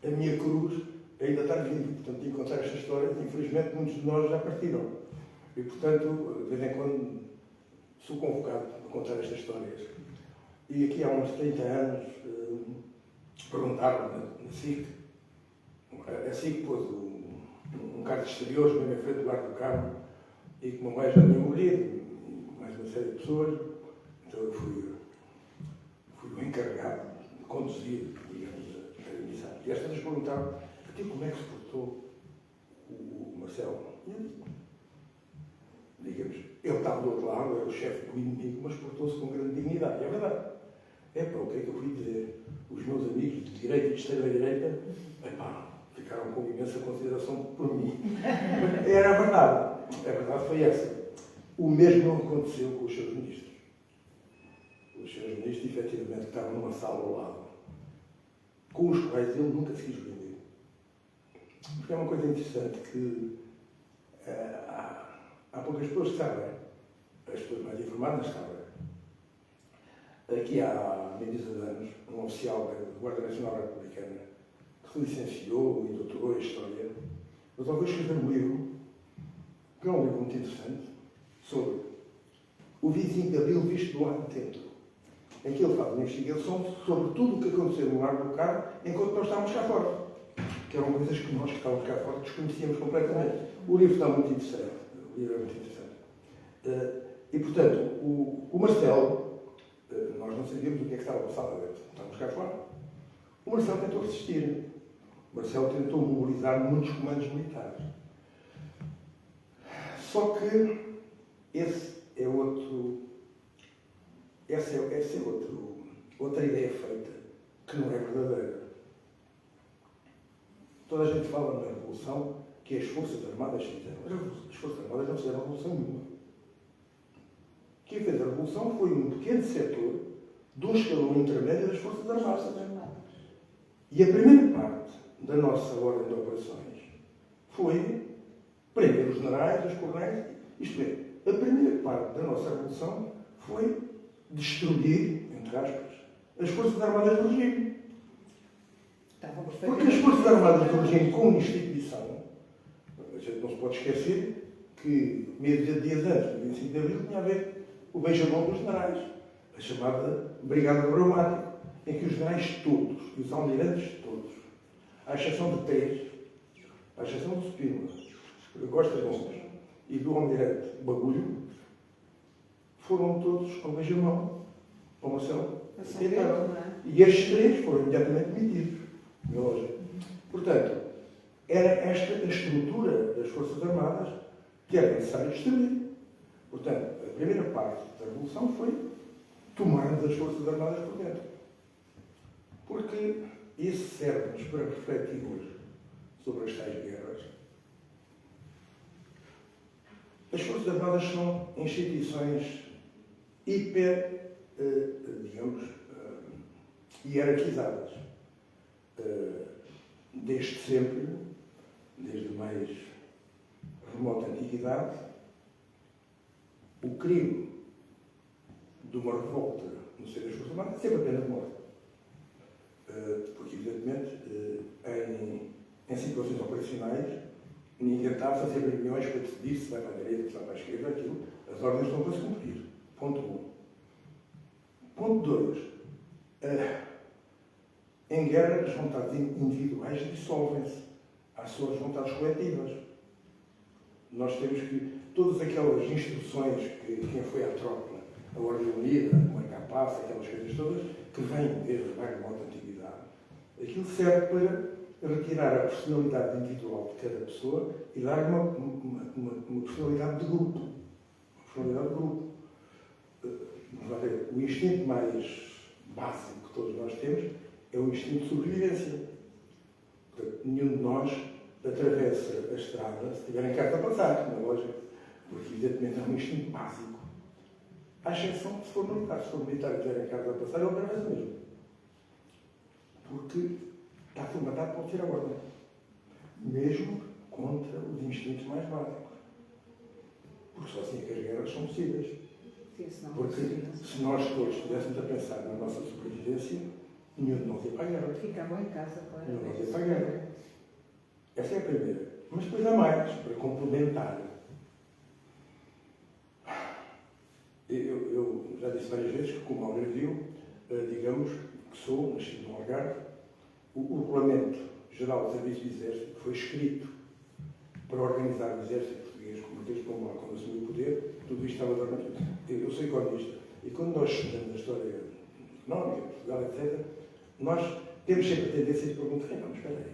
a minha cruz ainda está viva, portanto, tinha que contar esta história. Infelizmente, muitos de nós já partiram. E, portanto, de vez em quando sou convocado para contar estas histórias. E aqui há uns 30 anos perguntaram na SIC, a SIC pôs um carro de exteriores mesmo em frente do Largo do Carmo, e como mais já tinha morrido, mais uma série de pessoas, então eu fui o encarregado de conduzir, digamos, a missão. E estas pessoas perguntaram: como é que se portou o Marcelo? Digamos, ele estava do outro lado, era o chefe do inimigo, mas portou-se com grande dignidade. E é verdade. O que é que eu fui dizer? Os meus amigos de direita e de extrema-direita, ficaram com imensa consideração por mim. Era a verdade. A verdade foi essa. O mesmo não aconteceu com os seus ministros. Os seus ministros, efetivamente, estavam numa sala ao lado, com os quais ele nunca se quis reunir. Porque é uma coisa interessante que há poucas pessoas que sabem. As pessoas mais informadas sabem. aqui há meia dúzia de anos, um oficial da Guarda Nacional Republicana que se licenciou e doutorou em História, mas talvez escrever um livro, que é um livro muito interessante, sobre o 25 de Abril visto do lado de dentro, em que ele faz uma investigação sobre tudo o que aconteceu no ar do carro enquanto nós estávamos cá fora, que eram coisas que nós que estávamos cá fora desconhecíamos completamente. O livro está muito interessante. O livro é muito interessante. E, portanto, o Marcelo, nós não sabíamos o que é que estava a passar lá dentro. Estávamos cá fora. O Marcelo tentou resistir. O Marcelo tentou mobilizar muitos comandos militares. Só que essa é outra ideia feita que não é verdadeira. Toda a gente fala na Revolução que as Forças Armadas fizeram. As Forças Armadas não fizeram revolução nenhuma. Quem fez a revolução foi um pequeno setor de um escalão intermédio das Forças Armadas. E a primeira parte da nossa ordem de operações foi prender os generais, os coronéis, isto é, a primeira parte da nossa revolução foi destruir, entre aspas, as Forças Armadas do regime. Porque as Forças Armadas do regime, como instituição, a gente não se pode esquecer que, meio de dias antes do 25 de Abril, tinha a ver o beijamão dos generais, a chamada Brigada do Reumático, em que os generais todos, e os almirantes todos, à exceção de 3, à exceção do Spínola, do Costa Gomes e do almirante Bagulho, foram todos ao beijamão, ao Marcelo. E estes 3 foram imediatamente demitidos. Portanto, era esta a estrutura das Forças Armadas que era necessário destruir. Portanto, a primeira parte da Revolução foi tomarmos as Forças Armadas por dentro. Porque isso serve-nos para refletir hoje sobre as tais guerras. As Forças Armadas são instituições digamos, hierarquizadas. Desde sempre, desde a mais remota antiguidade, o crime de uma revolta no seio das Forças Armadas é sempre a pena de morte. Porque, evidentemente, em situações operacionais, ninguém está a fazer reuniões para decidir se vai para a direita, se vai para a esquerda, aquilo. As ordens estão para se cumprir. Ponto 1. Ponto 2. Em guerra, as vontades individuais dissolvem-se às suas vontades coletivas. Nós temos que todas aquelas instruções que quem foi à tropa, a Ordem Unida, marcar passo, aquelas coisas todas, que vêm desde a mais remota antiguidade, aquilo serve para retirar a personalidade individual de cada pessoa e dar uma personalidade de grupo. Uma personalidade de grupo. Vamos lá ver, o instinto mais básico que todos nós temos é o instinto de sobrevivência. Portanto, nenhum de nós atravessa a estrada se tiverem carta a passar, não é lógico? Porque, evidentemente, é um instinto básico. À exceção de se for militar. Se for militar e tiverem carta a passar, ele atravessa mesmo. Porque está formatado para ter a ordem. Mesmo contra os instintos mais básicos. Porque só assim é que as guerras são possíveis. Porque se nós todos estivéssemos a pensar na nossa sobrevivência, nenhum de nós ia para a guerra. Ficavam em casa, claro. Nenhum de nós ia para a guerra. Essa é a primeira. Mas depois há mais, para complementar. Eu já disse várias vezes que, como Algarvio, digamos que sou, nascido no Algarve, o Regulamento Geral do Serviço do Exército foi escrito para organizar o Exército Português, como Marquês de Pombal, quando assumiu o poder, tudo isto estava dormido. Eu sou economista, e quando nós estudamos a história económica, Portugal, etc., nós temos sempre a tendência de perguntar, mas espera aí,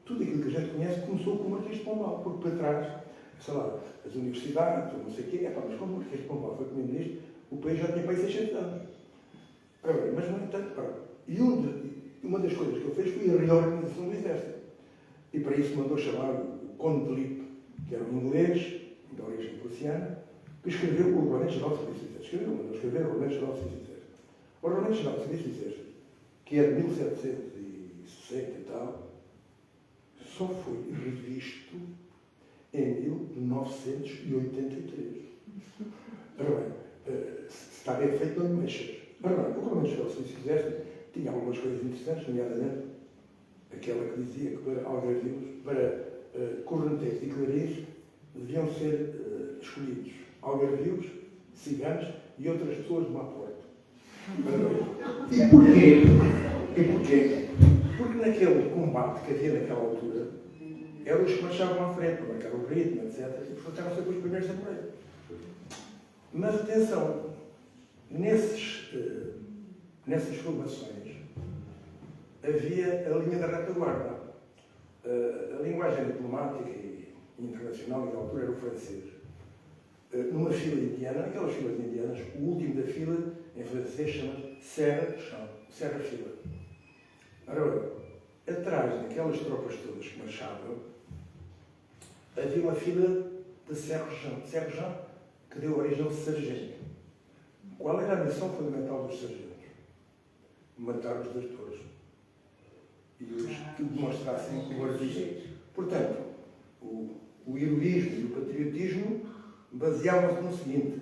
tudo aquilo que a gente conhece começou com o Marquês de Pombal, porque para trás, sei lá, as universidades, não sei o quê, mas quando o Marquês de Pombal foi primeiro-ministro, o país já tinha para aí 600 anos. Mas, no entanto, e uma das coisas que ele fez foi a reorganização do Exército. E para isso mandou chamar o Conde de Lippe, que era um inglês, de origem prussiana, que escreveu o Regulamento Geral do Serviço do Exército. Mandou escrever o Regulamento Geral do Serviço do Exército. O Regulamento Geral do Serviço do Exército, que é de 1760 e tal, só foi revisto em 1983. Ora bem, se está bem feito, não mexas. Mas não, o Parlamento Social Socialista, se fizeste, tinha algumas coisas interessantes, nomeadamente aquela que dizia que para algarvios, para correnteiros e clarins, deviam ser escolhidos algarvios, ciganos e outras pessoas de má porte. E porquê? Porque naquele combate que havia naquela altura, eram os que marchavam à frente, para marcar o ritmo, etc. E portanto eram sempre os primeiros a morrer. Mas atenção, nessas formações havia a linha da retaguarda. A linguagem diplomática e internacional da altura era o francês. Numa fila indiana, aquelas filas indianas, o último da fila em francês chama-se serra-fila. Ora, atrás daquelas tropas todas que marchavam, havia uma fila de sergent, que deu origem ao sargento. Qual era a missão fundamental dos sargentos? Matar os desertores. E os que demonstrassem o ardismo. Portanto, o heroísmo e o patriotismo baseavam-se no seguinte: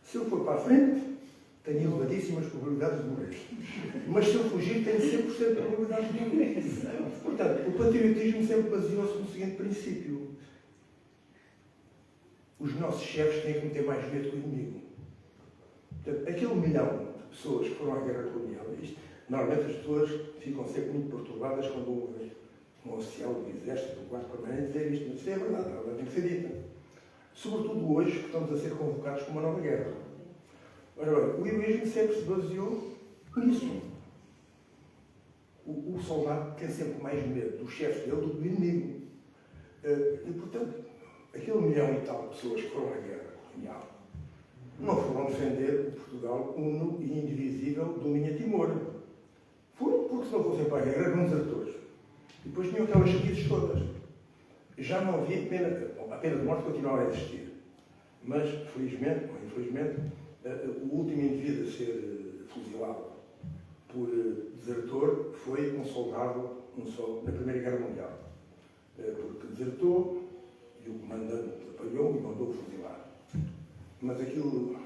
se eu for para a frente, tenho elevadíssimas probabilidades de morrer. Mas se eu fugir, tenho 100% de probabilidades de morrer. Portanto, o patriotismo sempre baseou-se no seguinte princípio: os nossos chefes têm que meter mais medo que o inimigo. Portanto, aquele milhão de pessoas que foram à guerra colonial, normalmente as pessoas ficam sempre muito perturbadas quando ouvem um oficial do exército, do quarto permanente, dizer isto. Mas isto é verdade, a verdade tem que ser dita. Sobretudo hoje, que estamos a ser convocados para uma nova guerra. Ora, o heroísmo sempre se baseou nisso. O soldado tem sempre mais medo do chefe dele do que do inimigo. E, portanto, aquele milhão e tal de pessoas que foram à guerra colonial não foram defender o Portugal uno e indivisível do Minha Timor. Foram porque, se não fossem para a guerra, eram desertores. E depois tinham aquelas chatices todas. Já não havia pena. Bom, a pena de morte continuava a existir. Mas, felizmente ou infelizmente, o último indivíduo a ser fuzilado por desertor foi um soldado na Primeira Guerra Mundial. Porque desertou e o comandante apanhou e mandou fuzilar. Mas aquilo,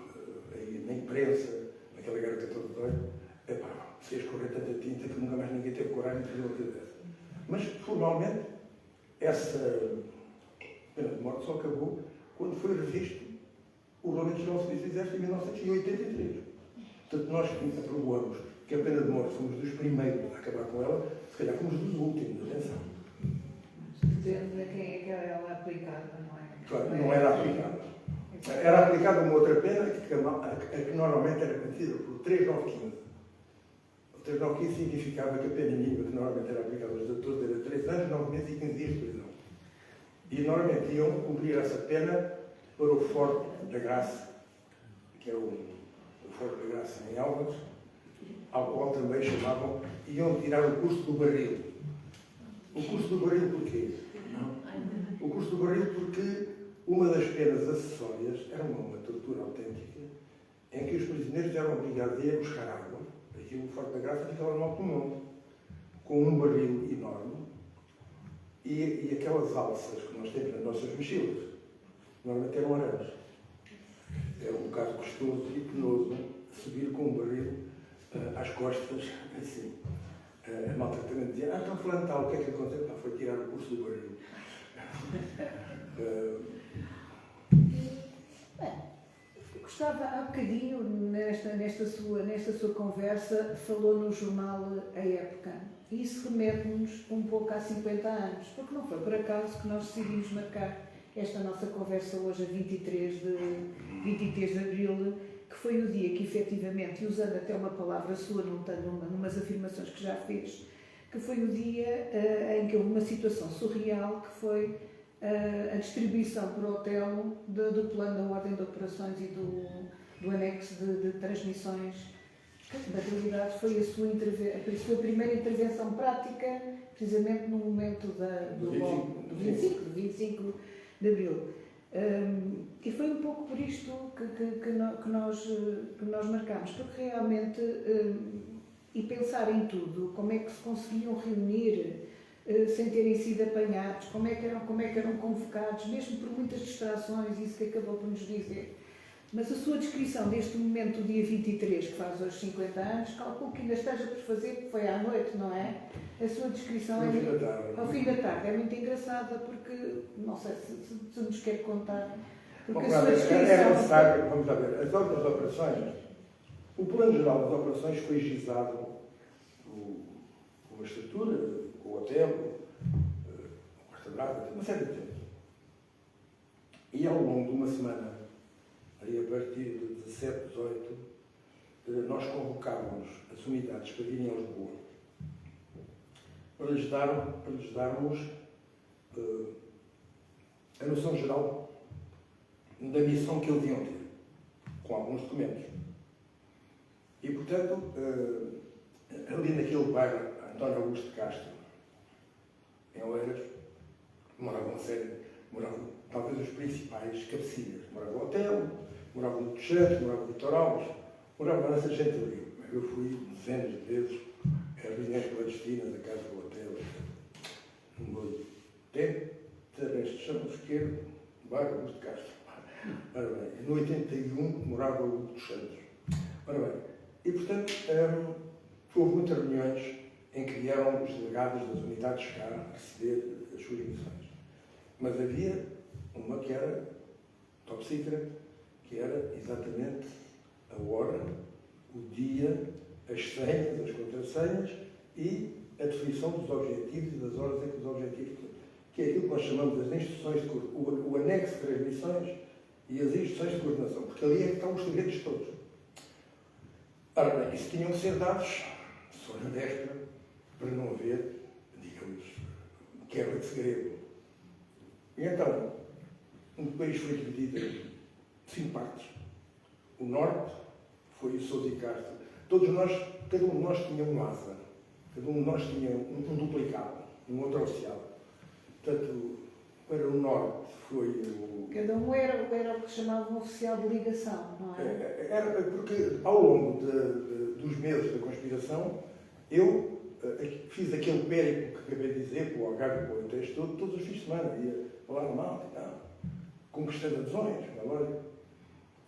aí, na imprensa, naquela guerra de 14-18, fez correr tanta tinta que nunca mais ninguém teve coragem de fazer uma coisa dessa. Mas, formalmente, essa pena de morte só acabou quando foi revisto o Regulamento Geral do Serviço do Exército em 1983. Portanto, nós que aprovamos que a pena de morte fomos dos primeiros a acabar com ela, se calhar fomos dos últimos, atenção. Depende de quem é que ela é aplicada, não é? Claro, não era aplicada. Era aplicada uma outra pena que normalmente era conhecida por 3915. O 3915 significava que a pena mínima que normalmente era aplicada aos detentores era 3 anos, 9 meses e 15 dias de prisão. E normalmente iam cumprir essa pena para o Forte da Graça, que é o Forte da Graça em Elvas, ao qual também chamavam, iam tirar o curso do barril. O curso do barril porquê? O curso do barril porque uma das penas acessórias era uma tortura autêntica, em que os prisioneiros eram obrigados a ir buscar água. Aqui o Forte da Graça ficava no alto do monte, com um barril enorme, e aquelas alças que nós temos nas nossas mochilas, normalmente eram arames. É um bocado custoso e penoso subir com um barril às costas, assim. A malta também dizia: então fulano tal, o que é que aconteceu? Foi tirar o curso do barril. Gostava, há bocadinho, nesta sua conversa, falou no jornal A Época. E isso remete-nos um pouco há 50 anos, porque não foi por acaso que nós decidimos marcar esta nossa conversa hoje, a 23 de abril, que foi o dia que, efetivamente, e usando até uma palavra sua, numas afirmações que já fez, que foi o dia em que houve uma situação surreal, que foi a distribuição por hotel do plano da ordem de operações e do anexo de transmissões. Na realidade, foi a sua primeira intervenção prática, precisamente no momento do 25 de abril. E foi um pouco por isto que nós marcámos, porque realmente, e pensar em tudo, como é que se conseguiam reunir sem terem sido apanhados, como é que eram convocados, mesmo por muitas distrações, isso que acabou por nos dizer. Mas a sua descrição deste momento, do dia 23, que faz hoje 50 anos, calculo que ainda esteja por fazer, porque foi à noite, não é? A sua descrição ao fim da tarde. Ao fim da tarde. É muito engraçada, porque, não sei se nos quer contar. Porque Vamos a sua descrição... É necessário, vamos lá ver, as ordens de operações, o plano geral das operações foi gizado com uma estrutura, com o hotel, com a quarta-brada, uma série de tempo. E ao longo de uma semana, aí a partir de 17, 18, nós convocávamos as unidades para virem a Lisboa, para lhes darmos a noção geral da missão que eles iam ter, com alguns documentos. E, portanto, ali naquele bairro, António Augusto de Castro, em Oeiras, moravam talvez os principais cabecilhas. Morava o hotel, morava no Santos, morava no Vitor Alves, morava nessa gente ali. Eu fui dezenas de vezes a reuniões clandestinas da casa do hotel, no meu tempo, este chão esquerdo, bairro Augusto de Castro. Ora bem, no 81 morava o dos Santos. Ora bem, e portanto houve muitas reuniões em que vieram os delegados das unidades cá a receber as suas missões. Mas havia uma que era top secret, que era exatamente a hora, o dia, as senhas, as contrassenhas e a definição dos objetivos e das horas em que os objetivos, que é aquilo que nós chamamos das instruções de coordenação, o anexo de transmissões e as instruções de coordenação, porque ali é que estão os segredos todos. Ora bem, isso tinham que ser dados só na véspera, para não haver, digamos, quebra de segredo. E então, o país foi dividido em 5 partes. O norte foi o Sousa e Castro. Todos nós, cada um de nós tinha um asa, cada um de nós tinha um duplicado, um outro oficial. Portanto, para o norte foi o... Cada um era o que chamavam um oficial de ligação, não é? Era porque, ao longo dos meses da conspiração, eu fiz aquele périplo que acabei de dizer, para o Algarve, para o Alentejo, todos os fins de semana, ia falar no Malta e tal, conquistando adesões, na lógica.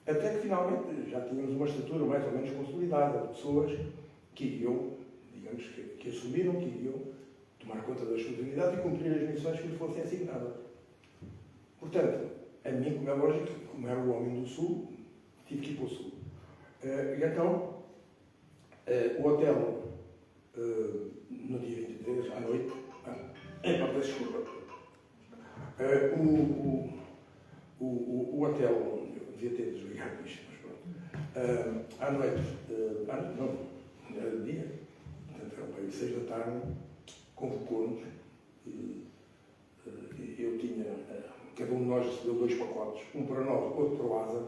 Até que, finalmente, já tínhamos uma estrutura mais ou menos consolidada de pessoas que iriam, digamos, que assumiram que iriam tomar conta das suas unidades e cumprir as missões que lhes fossem assignadas. Portanto, a mim, como é lógico, como era o homem do Sul, tive que ir para o Sul. E então, o hotel, no dia 23, à noite, peço desculpa, o hotel, devia ter desligado isto, mas pronto, à noite, não era dia, portanto, eram para aí 6 da tarde, convocou-nos, eu tinha, cada um de nós recebeu 2 pacotes, um para nós, outro para o ASA.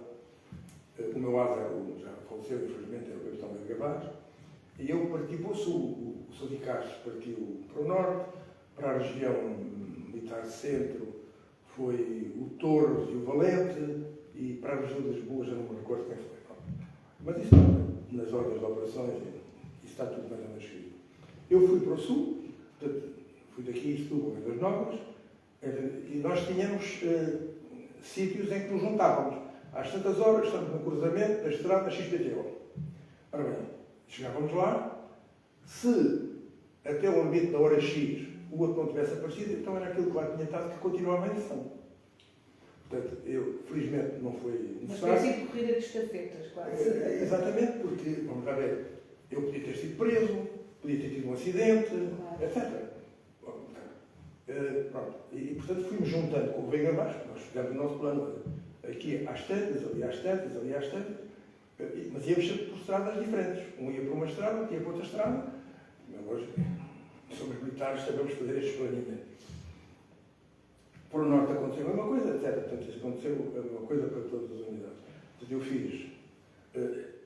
O meu ASA já faleceu, infelizmente, era o capitão de Gavaz, e eu parti para o sul. O Sousa e Castro partiu para o norte, para a região militar centro foi o Torres e o Valente, e para a região de Lisboa já não me recordo quem foi. Mas isso nas ordens de operações, isso está tudo mais ou menos escrito. Eu fui para o sul, portanto, fui daqui a Setúbal, das Novas, e nós tínhamos sítios em que nos juntávamos. Às tantas horas, estamos no cruzamento da estrada XPTO. Ora bem, chegávamos lá, se até o limite da hora X o outro não tivesse aparecido, então era aquilo que lá tinha estado que continuava a missão. Portanto, eu, felizmente, não foi necessário. Mas foi corrida de estafetas, quase. Exatamente, porque, vamos lá ver, eu podia ter sido preso, podia ter tido um acidente, claro, etc. Pronto. E, portanto, fomos juntando com o Veiga Baixo, nós fizemos o nosso plano aqui às tantas, ali às tantas, ali às tantas, mas íamos sempre por estradas diferentes. Um ia por uma estrada, outro ia por outra estrada. Nós somos militares, sabemos fazer estes planeamentos. Por o norte aconteceu a mesma coisa, etc. Portanto, isso aconteceu a mesma coisa para todas as unidades. Portanto, eu fiz,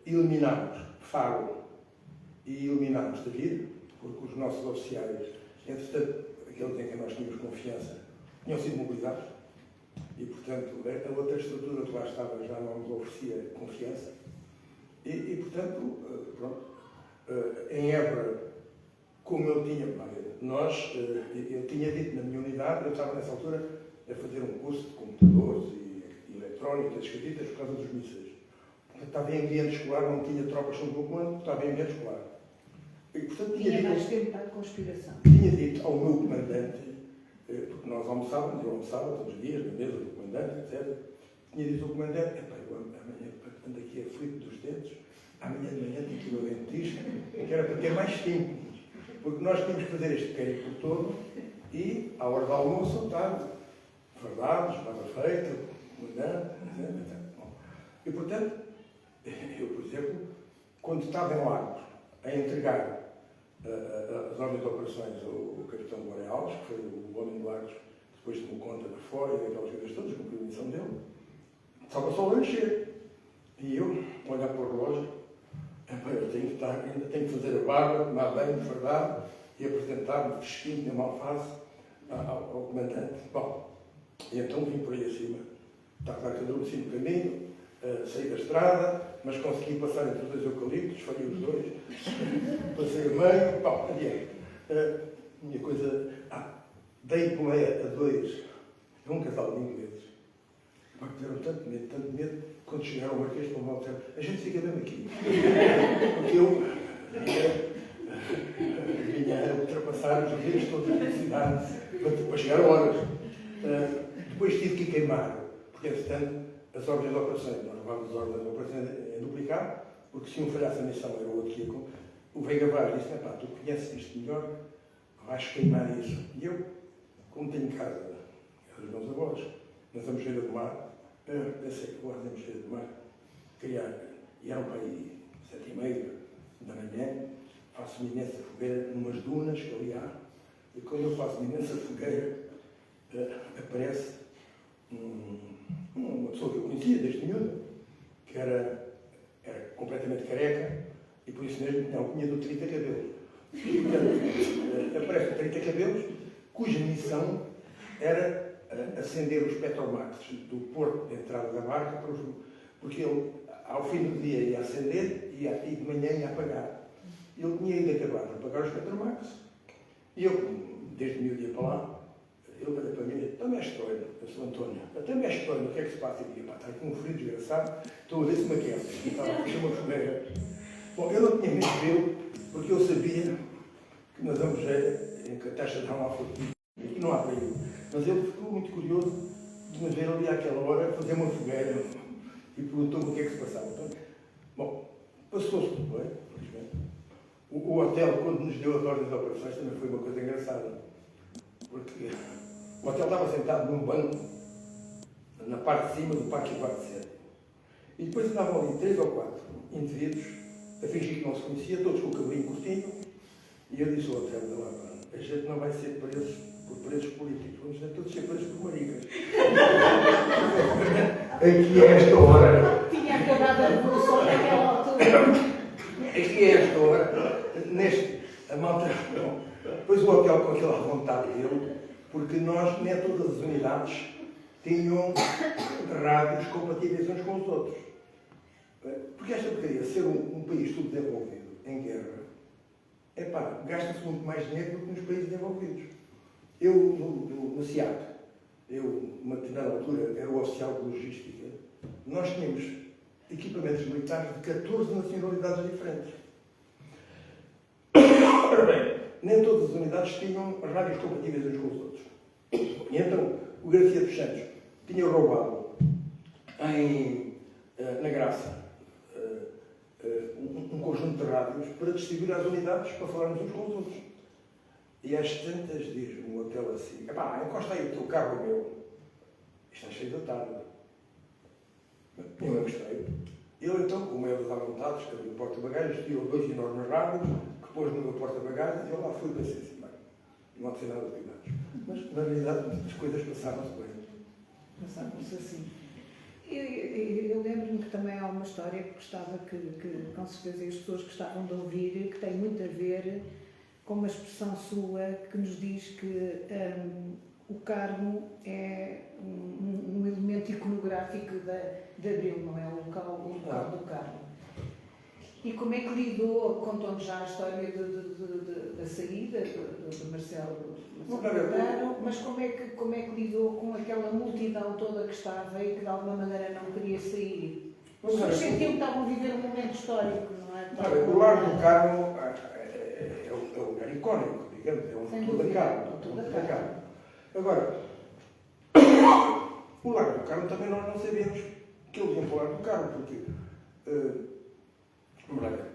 eliminámos Faro e eliminámos Tavira, porque os nossos oficiais, entretanto, aqueles em que nós tínhamos confiança, tinham sido mobilizados. E, portanto, a outra estrutura que lá estava já não nos oferecia confiança. E portanto, pronto, em Évora, como eu tinha, eu tinha dito na minha unidade, eu estava nessa altura a fazer um curso de computadores e eletrónica, escritas por causa dos mísseis. estava em ambiente escolar, não tinha tropas sob o meu comando, estava em ambiente escolar. E, portanto, tinha mais tempo para a conspiração. Tinha dito ao meu comandante, porque nós almoçávamos, eu almoçava todos os dias na mesa do comandante, etc. Tinha dito ao comandante, eu amanhã ando aqui aflito dos dentes, amanhã de manhã tenho que ir ao dentista, que era para ter mais tempo, porque nós tínhamos que fazer este périplo todo e, à hora do almoço, tarde, fardados, estava feito, comandante, etc. E, portanto, eu, por exemplo, quando estava em Lagos a entregar as ordens de operações ao capitão Borealis, que foi o homem de Lagos, depois tomou conta da FOI e aquelas coisas todas, cumpriu a missão dele, estava só a encher. E eu, olhar para o relógio, eu ainda tenho que fazer a barba, tomar banho, fardar e apresentar-me fresquinho, na malface, ao comandante. Bom, e então vim por aí acima. Está claro que eu adormeci no caminho, saí da estrada, mas consegui passar entre os dois eucaliptos, falhei os dois, passei a meio, bom, adiante. Minha coisa, dei boleia a dois, a um casal de ingleses, porque tiveram tanto medo, quando chegaram ao Marquês de Pombal, disseram, a gente fica mesmo aqui. Porque eu vinha a ultrapassar os rios todos da cidade para chegar a horas. Depois tive que queimar, porque, entretanto, as ordens de operações, nós levávamos as ordens de operações em duplicado, porque se um falhasse a missão era o outro que ia com. O Veiga Vaz disse, tu conheces isto melhor, vais queimar isso. E eu, como tenho em casa os meus avós, na Zamojeira do Mar, pensei que vou à Zamojeira do Mar, queria ir ao país 7h30 da manhã, faço uma imensa fogueira numas dunas que ali há, e quando eu faço uma imensa fogueira, aparece uma pessoa que eu conhecia desde miúdo, que era completamente careca, e por isso mesmo tinha do 30 cabelos. Aparece 30 cabelos, cuja missão era acender os Petromax do porto de entrada da barca, porque ele, ao fim do dia, ia acender e de manhã ia apagar. Ele tinha ido acabar de apagar os Petromax, e eu, desde o meu dia para lá, ele olha para mim e disse, até mestre Toino, eu sou António, até mestre Toino, o que é que se passa? Eu disse, está aqui um frio desgraçado, estou a ver se me aquece. Estava a puxar uma fogueira. Bom, eu não tinha medo dele, porque eu sabia que na Zamojeira, em que a taxa de lá foi aqui não há perigo. Mas ele ficou muito curioso de me ver ali àquela hora fazer uma fogueira e perguntou-me o que é que se passava. Bom, passou-se tudo bem, felizmente. O hotel, quando nos deu as ordens de operações, também foi uma coisa engraçada. Porque o hotel estava sentado num banco, na parte de cima do parque e quarto centro. E depois andavam ali 3 ou 4 indivíduos a fingir que não se conhecia, todos com o cabelinho curtinho. E eu disse ao hotel de lá, a gente não vai ser presos por presos políticos, vamos todos ser presos por maricas. Aqui é esta hora. Tinha acabado a revolução naquela altura. Aqui é esta hora. A malta. Depois o hotel com aquela vontade dele, porque nem todas as unidades tinham rádios compatíveis uns com os outros. Porque esta porcaria, ser um país subdesenvolvido em guerra, gasta-se muito mais dinheiro do que nos países desenvolvidos. Eu, no SIAC, uma determinada altura, era o oficial de logística, nós tínhamos equipamentos militares de 14 nacionalidades diferentes. Ora bem, nem todas as unidades tinham rádios compatíveis uns com os outros. E então, o Garcia dos Santos tinha roubado na Graça um conjunto de rádios para distribuir às unidades para falarmos uns com os outros. E às tantas diz-me um hotel assim, encosta aí o teu carro meu. Está cheio de tarde. Eu gostei. Ele então, com o meio dos avontados, que abriu o porta-bagagens, tirou 2 enormes rádios, que pôs no meu porta-bagagens, e eu lá fui e pensei assim, não há de ser nada de cuidados. Mas, na realidade, as coisas passaram-se bem. Passaram-se assim. Eu lembro-me que também há uma história que gostava que com certeza as pessoas gostavam de ouvir, que tem muito a ver com uma expressão sua que nos diz que o Carmo é um elemento iconográfico de Abril, não é? O local do Carmo. E como é que lidou, contando já a história da saída de Marcelo Caetano, mas como é que lidou com aquela multidão toda que estava e que de alguma maneira não queria sair? As pessoas sentiam que estavam a viver um momento histórico, não é? O Largo do Carmo é um lugar icónico, digamos, é um futuro da Carmo. Agora, o Largo do Carmo também nós não sabemos que eles iam para o Largo do Carmo, porque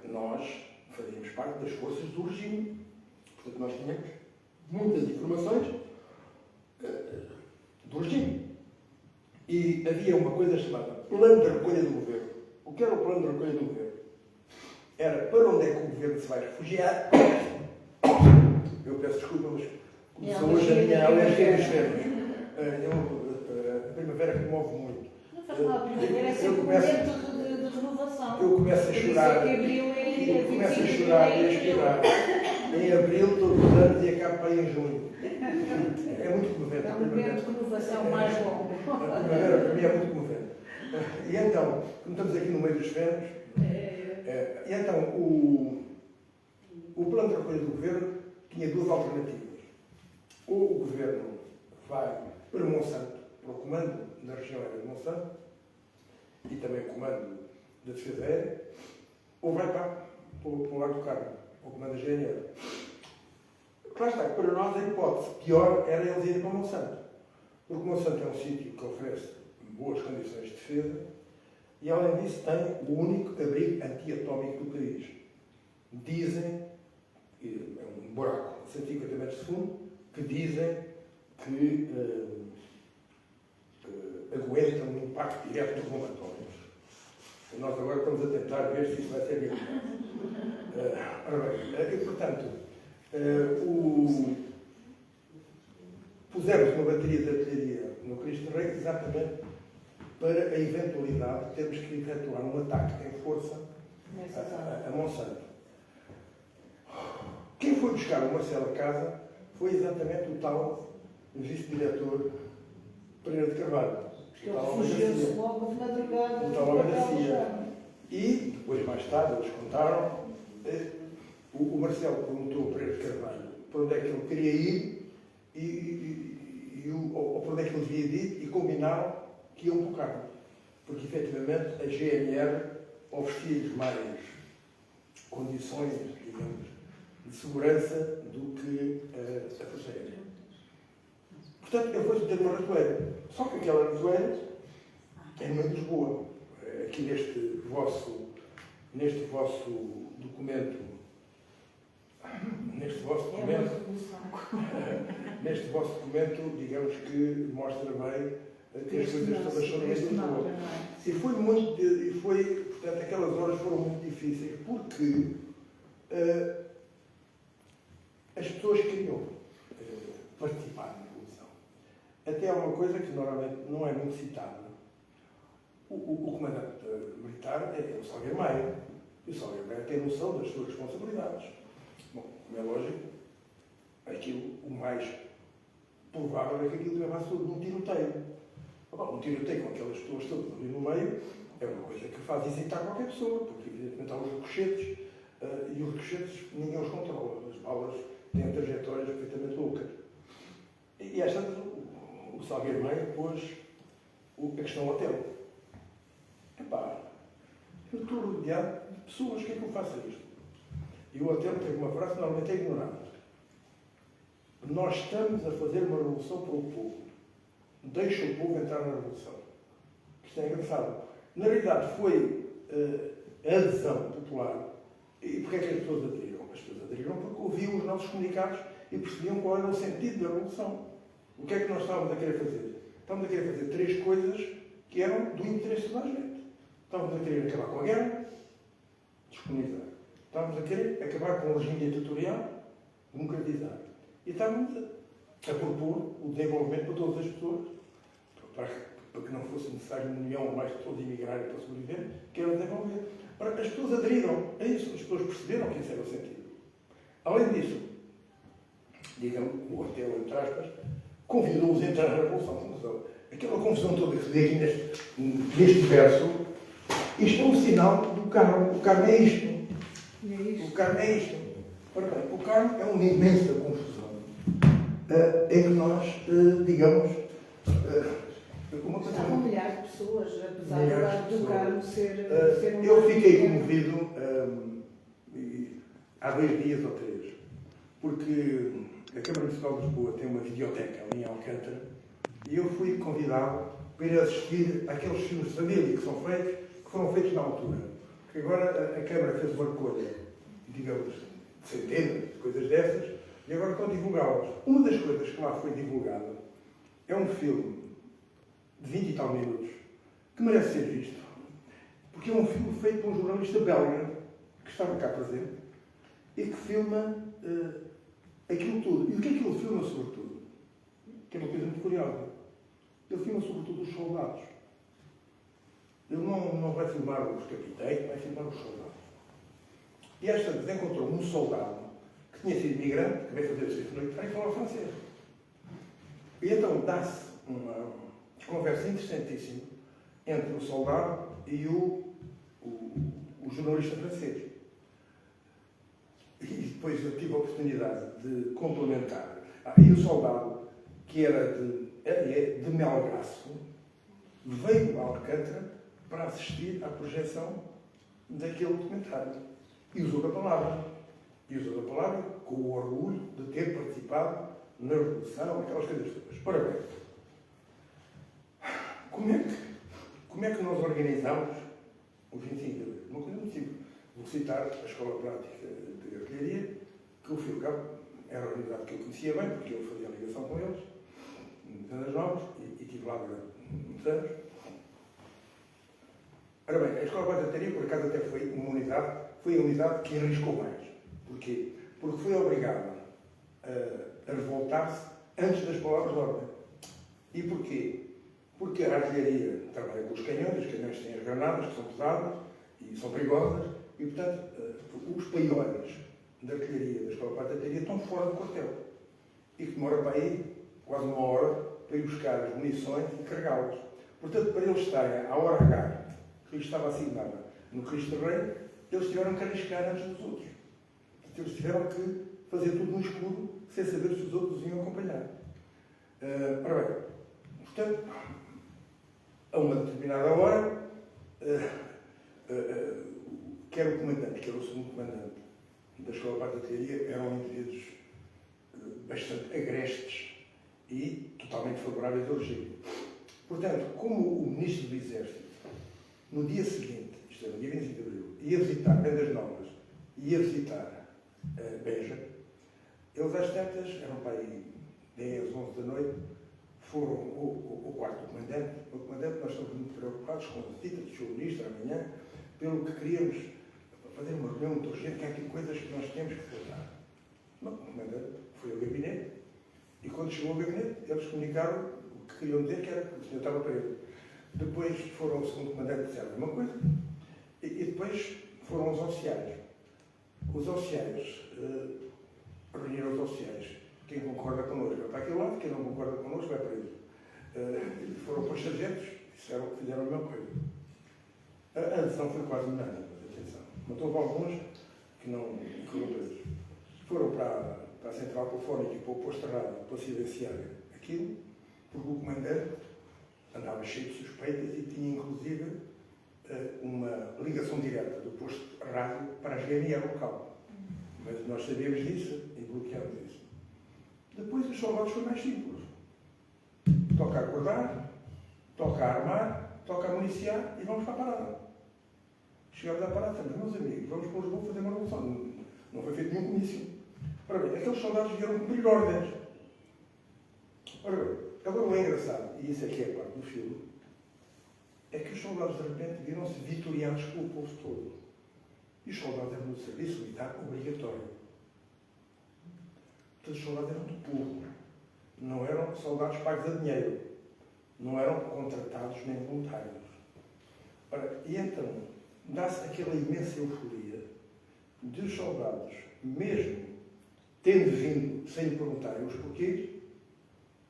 nós fazíamos parte das forças do regime. Portanto, nós tínhamos muitas informações do regime. E havia uma coisa chamada Plano de Recolha do Governo. O que era o Plano de Recolha do Governo? Era para onde é que o Governo se vai refugiar. Eu peço desculpa, mas começou hoje a minha alergia dos férias. A primavera comove muito. Não faz mal, a primavera é sempre um momento de renovação. Eu começo a chorar. Eu começo a chorar e a chorar. Em abril, todos os anos, e acabo para em junho. É muito comovente. É um momento de renovação mais longo. A primavera, para mim, é muito comovente. E então, como estamos aqui no meio dos férias, e então o plano de recolha do Governo tinha duas alternativas. Ou o Governo vai para Monsanto, para o comando da região aérea de Monsanto, e também o comando da defesa aérea, ou vai para o Largo do Carmo, o comando da GNR. Claro está, para nós a hipótese pior era eles irem para Monsanto. Porque Monsanto é um sítio que oferece boas condições de defesa e, além disso, tem o único abrigo antiatómico do país. Dizem, é um buraco de 150 metros de fundo, que dizem que aguentam um impacto direto dos bombardeões. Nós agora estamos a tentar ver se isso vai ser viável. Ora bem, e portanto, pusemos uma bateria de artilharia no Cristo Rei exatamente para a eventualidade de termos que efetuar um ataque em força a Monsanto. Quem foi buscar o Marcelo a casa foi exatamente o tal vice-diretor Pereira de Carvalho. Ele refugiou-se logo de madrugada. O tal Garcia. E, depois, mais tarde, eles contaram, o Marcelo perguntou ao Pereira de Carvalho para onde é que ele queria ir ou para onde é que ele devia ir e combinaram que iam para o Carmo. Porque, efetivamente, a GNR oferecia-lhes mais condições, digamos, de segurança do que a Força Aérea. Portanto, ele foi ter uma ratoeira. Só que aquela ratoeira é no meio de Lisboa. Aqui neste vosso documento, neste vosso documento, digamos que mostra bem que as coisas todas são no meio de Lisboa. E portanto, aquelas horas foram muito difíceis porque as pessoas queriam participar na revolução. Até há uma coisa que normalmente não é muito citada. O comandante militar é o Salgueiro Maia. E o Salgueiro Maia tem noção das suas responsabilidades. Bom, como é lógico, o mais provável é que aquilo levasse tudo num tiroteio. Um tiroteio com aquelas pessoas todas ali no meio é uma coisa que faz hesitar qualquer pessoa, porque evidentemente há os ricochetes, e os ricochetes ninguém os controla. As balas têm trajetórias perfeitamente loucas. E às tantas, o Salgueiro Maia pôs a questão hotel. Eu estou rodeado de pessoas, o que é que eu faço a isto? E o hotel teve uma frase que normalmente é ignorada. Nós estamos a fazer uma revolução para o povo. Deixa o povo entrar na revolução. Isto é engraçado. Na realidade, foi a adesão popular. E porquê é que as pessoas aderiram? As pessoas aderiram porque ouviam os nossos comunicados e percebiam qual era o sentido da revolução. O que é que nós estávamos a querer fazer? Estávamos a querer fazer três coisas que eram do interesse da gente. Estávamos a querer acabar com a guerra, disponibilizar. Estávamos a querer acabar com o regime ditatorial, democratizar. E estávamos a propor o desenvolvimento para todas as pessoas, para que não fosse necessário 1 milhão ou mais de pessoas emigrarem para sobreviver, que era desenvolver. Ora, as pessoas aderiram a isso, as pessoas perceberam que isso era o sentido. Além disso, digamos, o hotel, entre aspas, convidou-os a entrar na Revolução. Aquela confusão toda que se vê aqui neste verso, isto é um sinal do Carmo. O Carmo é isto. O Carmo é isto. Ora bem, o Carmo é uma imensa confusão em que nós, digamos, uma coisa... Estavam milhares de pessoas, apesar do Carmo ser um... Eu fiquei comovido há 2 dias ou 3, porque a Câmara Municipal de Lisboa tem uma videoteca ali em Alcântara e eu fui convidado para ir assistir àqueles filmes de família que foram feitos na altura. Porque agora a Câmara fez uma recolha, digamos, de centenas de coisas dessas, e agora estão a divulgá-las. Uma das coisas que lá foi divulgada é um filme de 20 e tal minutos, que merece ser visto, porque é um filme feito por um jornalista belga, que estava cá presente, e que filma aquilo tudo. E o que é que ele filma, sobretudo? Que é uma coisa muito curiosa. Ele filma, sobretudo, os soldados. Ele não vai filmar os capitães, vai filmar os soldados. E esta vez encontrou um soldado que tinha sido migrante, que veio fazer o serviço militar e falava francês. E então dá-se uma conversa interessantíssima entre o soldado e o jornalista francês. E depois eu tive a oportunidade de complementar. E o soldado, que era de Melgaço, veio a Alcântara para assistir à projeção daquele documentário. E usou da palavra. E usou da palavra com o orgulho de ter participado na Revolução, aquelas coisas todas. Ora bem, como é que nós organizamos o 25 de abril? Uma coisa muito simples. Vou citar a Escola Prática de Artilharia, que o Fio Cabo era a unidade que eu conhecia bem, porque eu fazia ligação com eles, nos anos novos, e estive lá durante muitos anos. Ora bem, a Escola Prática de Artilharia, por acaso, até foi a unidade que arriscou mais. Porquê? Porque foi obrigada a revoltar-se antes das palavras de ordem. E porquê? Porque a artilharia trabalha com os canhões têm as granadas, que são pesadas e são perigosas, e, portanto, os paióis da artilharia, da Escola Prática de Artilharia, estão fora do quartel. E que demora para ir quase 1 hora para ir buscar as munições e carregá-las. Portanto, para eles estarem à hora H, que lhes estava assignada no Cristo Rei, eles tiveram que arriscar antes dos outros. Portanto, eles tiveram que fazer tudo no escuro, sem saber se os outros iam acompanhar. Ora bem, portanto, a uma determinada hora, quer o comandante, quer o segundo comandante da Escola Prática de Artilharia eram indivíduos bastante agrestes e totalmente favoráveis ao regime. Portanto, como o Ministro do Exército, no dia seguinte, isto é, no dia 25 de abril, ia visitar Vendas Novas e ia visitar Beja, eles às tantas, eram para aí 10, 11 da noite, foram o quarto do comandante. O comandante, nós estamos muito preocupados com a visita do Sr. Ministro amanhã, pelo que queríamos fazer uma reunião muito urgente, que há aqui coisas que nós temos que tratar. Bom, o comandante foi ao gabinete e quando chegou ao gabinete, eles comunicaram o que queriam dizer, que era que o senhor estava preso. Depois foram ao segundo comandante e disseram a mesma coisa e depois foram aos oficiais. Os oficiais reuniram os oficiais. Quem concorda connosco vai para aquele lado, quem não concorda connosco vai para ele. Foram para os sargentos e disseram que fizeram a mesma coisa. A adesão foi quase unânime, mas atenção. Mas houve alguns que não foram presos. Foram para a central telefónica e para o posto de rádio para silenciar aquilo, porque o comandante andava cheio de suspeitas e tinha inclusive uma ligação direta do posto de rádio para a GNR local. Mas nós sabíamos disso e bloqueámos isso. Depois os soldados foi mais simples. Toca a acordar, toca a armar, toca a municiar e vamos para a parada. Chegámos à parada, dissemos, meus amigos, vamos para Lisboa fazer uma revolução. Não foi feito nenhum comício. Ora bem, aqueles soldados vieram cumprir ordens. Ora bem, agora o engraçado, e isso aqui é a parte do filme, é que os soldados de repente viram-se vitoriados pelo povo todo. E os soldados eram do serviço militar obrigatório. Todos os soldados eram do povo. Não eram soldados pagos a dinheiro. Não eram contratados nem voluntários. Ora, e então, dá-se aquela imensa euforia de os soldados, mesmo tendo vindo sem perguntarem os porquês,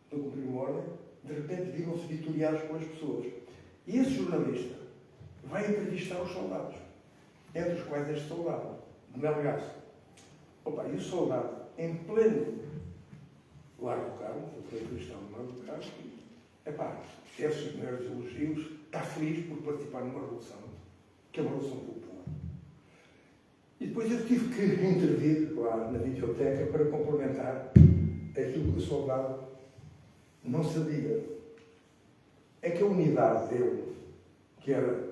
de cumprir uma ordem, de repente viram-se vitoriados pelas pessoas. E esse jornalista vai entrevistar os soldados, entre os quais este soldado, de Melgaço. Opa, e o soldado, em pleno Largo do Carmo, foi entrevistado no Largo do Carmo, epá, esses meus elogios, está feliz por participar numa revolução, que é uma revolução popular. E depois eu tive que intervir lá na videoteca para complementar aquilo que o soldado não sabia. É que a unidade dele, que era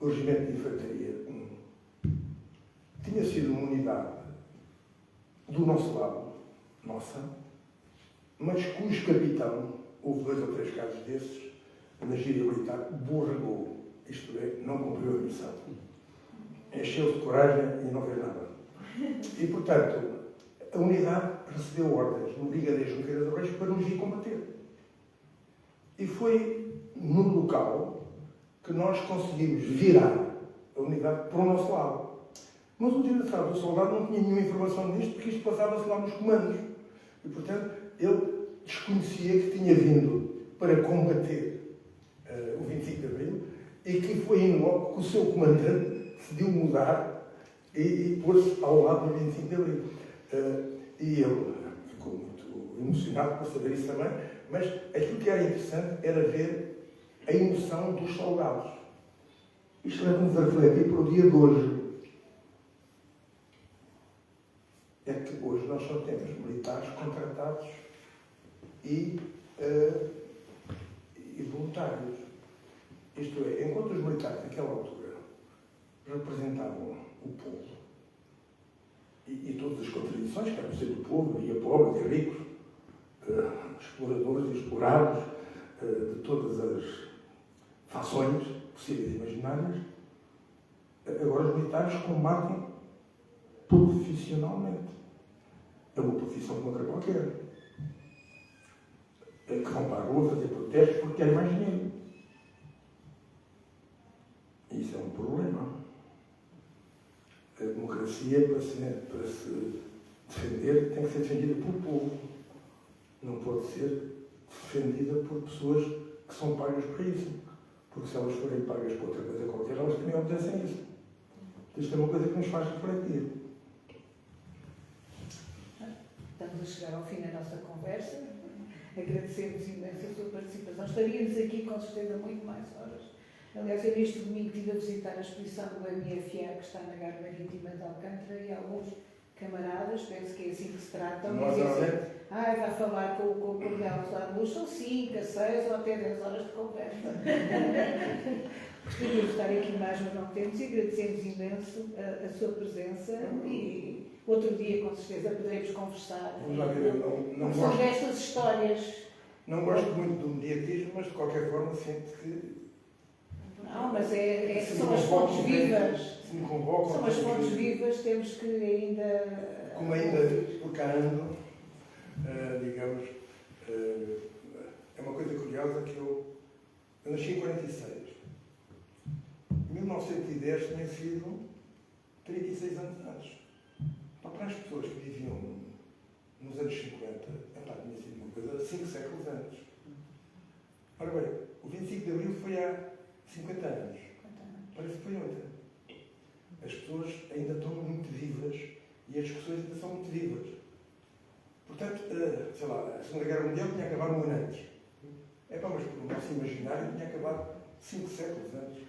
o Regimento de Infantaria 1, tinha sido uma unidade do nosso lado, nossa, mas cujo capitão, houve 2 ou 3 casos desses, na gíria militar, borregou, isto é, não cumpriu a missão. Encheu-se de coragem e não fez nada. E, portanto, a unidade recebeu ordens do Brigadeiro Junqueira dos Reis para nos ir combater. E foi no local que nós conseguimos virar a unidade para o nosso lado. Mas o desgraçado do soldado não tinha nenhuma informação disto, porque isto passava-se lá nos comandos. E, portanto, ele desconhecia que tinha vindo para combater o 25 de Abril e que foi indo logo que o seu comandante decidiu mudar e pôs-se ao lado do 25 de Abril. E ele ficou muito emocionado por saber isso também, mas aquilo que era interessante era ver a emoção dos soldados. Isto leva-nos a refletir para o dia de hoje. É que hoje nós só temos militares contratados e voluntários. Isto é, enquanto os militares naquela altura representavam o povo e todas as contradições que eram ser do povo, e a pobre, e ricos, exploradores e explorados, de todas as fações possíveis e imaginárias, agora os militares combatem profissionalmente. É uma profissão como outra qualquer. Que vão para a rua fazer protestos porque querem mais dinheiro. E isso é um problema. A democracia, para se defender, tem que ser defendida pelo povo. Não pode ser defendida por pessoas que são pagas para isso. Porque se elas forem pagas para outra coisa qualquer, elas também obedecem a isso. Isto é uma coisa que nos faz refletir. Estamos a chegar ao fim da nossa conversa. Agradecemos imenso a sua participação. Estaríamos aqui com certeza muito mais horas. Aliás, eu neste domingo estive a visitar a exposição do MFA que está na Garra Marítima de Alcântara e alguns camaradas, penso que é assim que se tratam, dizem vai falar com o Coronel José Luz, são 5, 6 ou até 10 horas de conversa. Gostaria de estar aqui mais, mas não temos, e agradecemos imenso a sua presença e outro dia, com certeza, poderemos conversar. São destas histórias. Não gosto muito do mediatismo, mas de qualquer forma sinto que... Não, mas são as fontes vivas. Se me convocam... São as fontes vivas, temos que ainda... Como ainda por cá ando, digamos, é uma coisa curiosa que eu nasci em 46. Em 1910 tinha sido 36 anos antes. Para as pessoas que viviam nos anos 50, tinha sido uma coisa 5 séculos antes. Ora bem, o 25 de Abril foi há 50 anos. Parece que foi ontem. As pessoas ainda estão muito vivas e as discussões ainda são muito vivas. Portanto, sei lá, a Segunda Guerra Mundial tinha acabado um ano antes. Mas por nosso imaginário tinha acabado 5 séculos antes.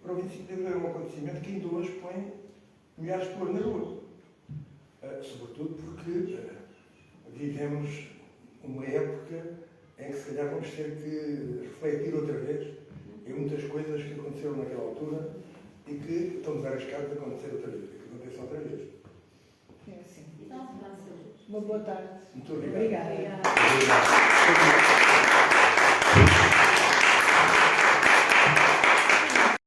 Para o 25 de Abril é um acontecimento que ainda hoje põe milhares de pessoas na rua. Sobretudo porque vivemos uma época em que se calhar vamos ter que refletir outra vez em muitas coisas que aconteceram naquela altura e que estamos arriscados de acontecer outra vez, que aconteça outra vez. É assim. Uma boa tarde. Muito obrigado. Obrigada. Obrigada.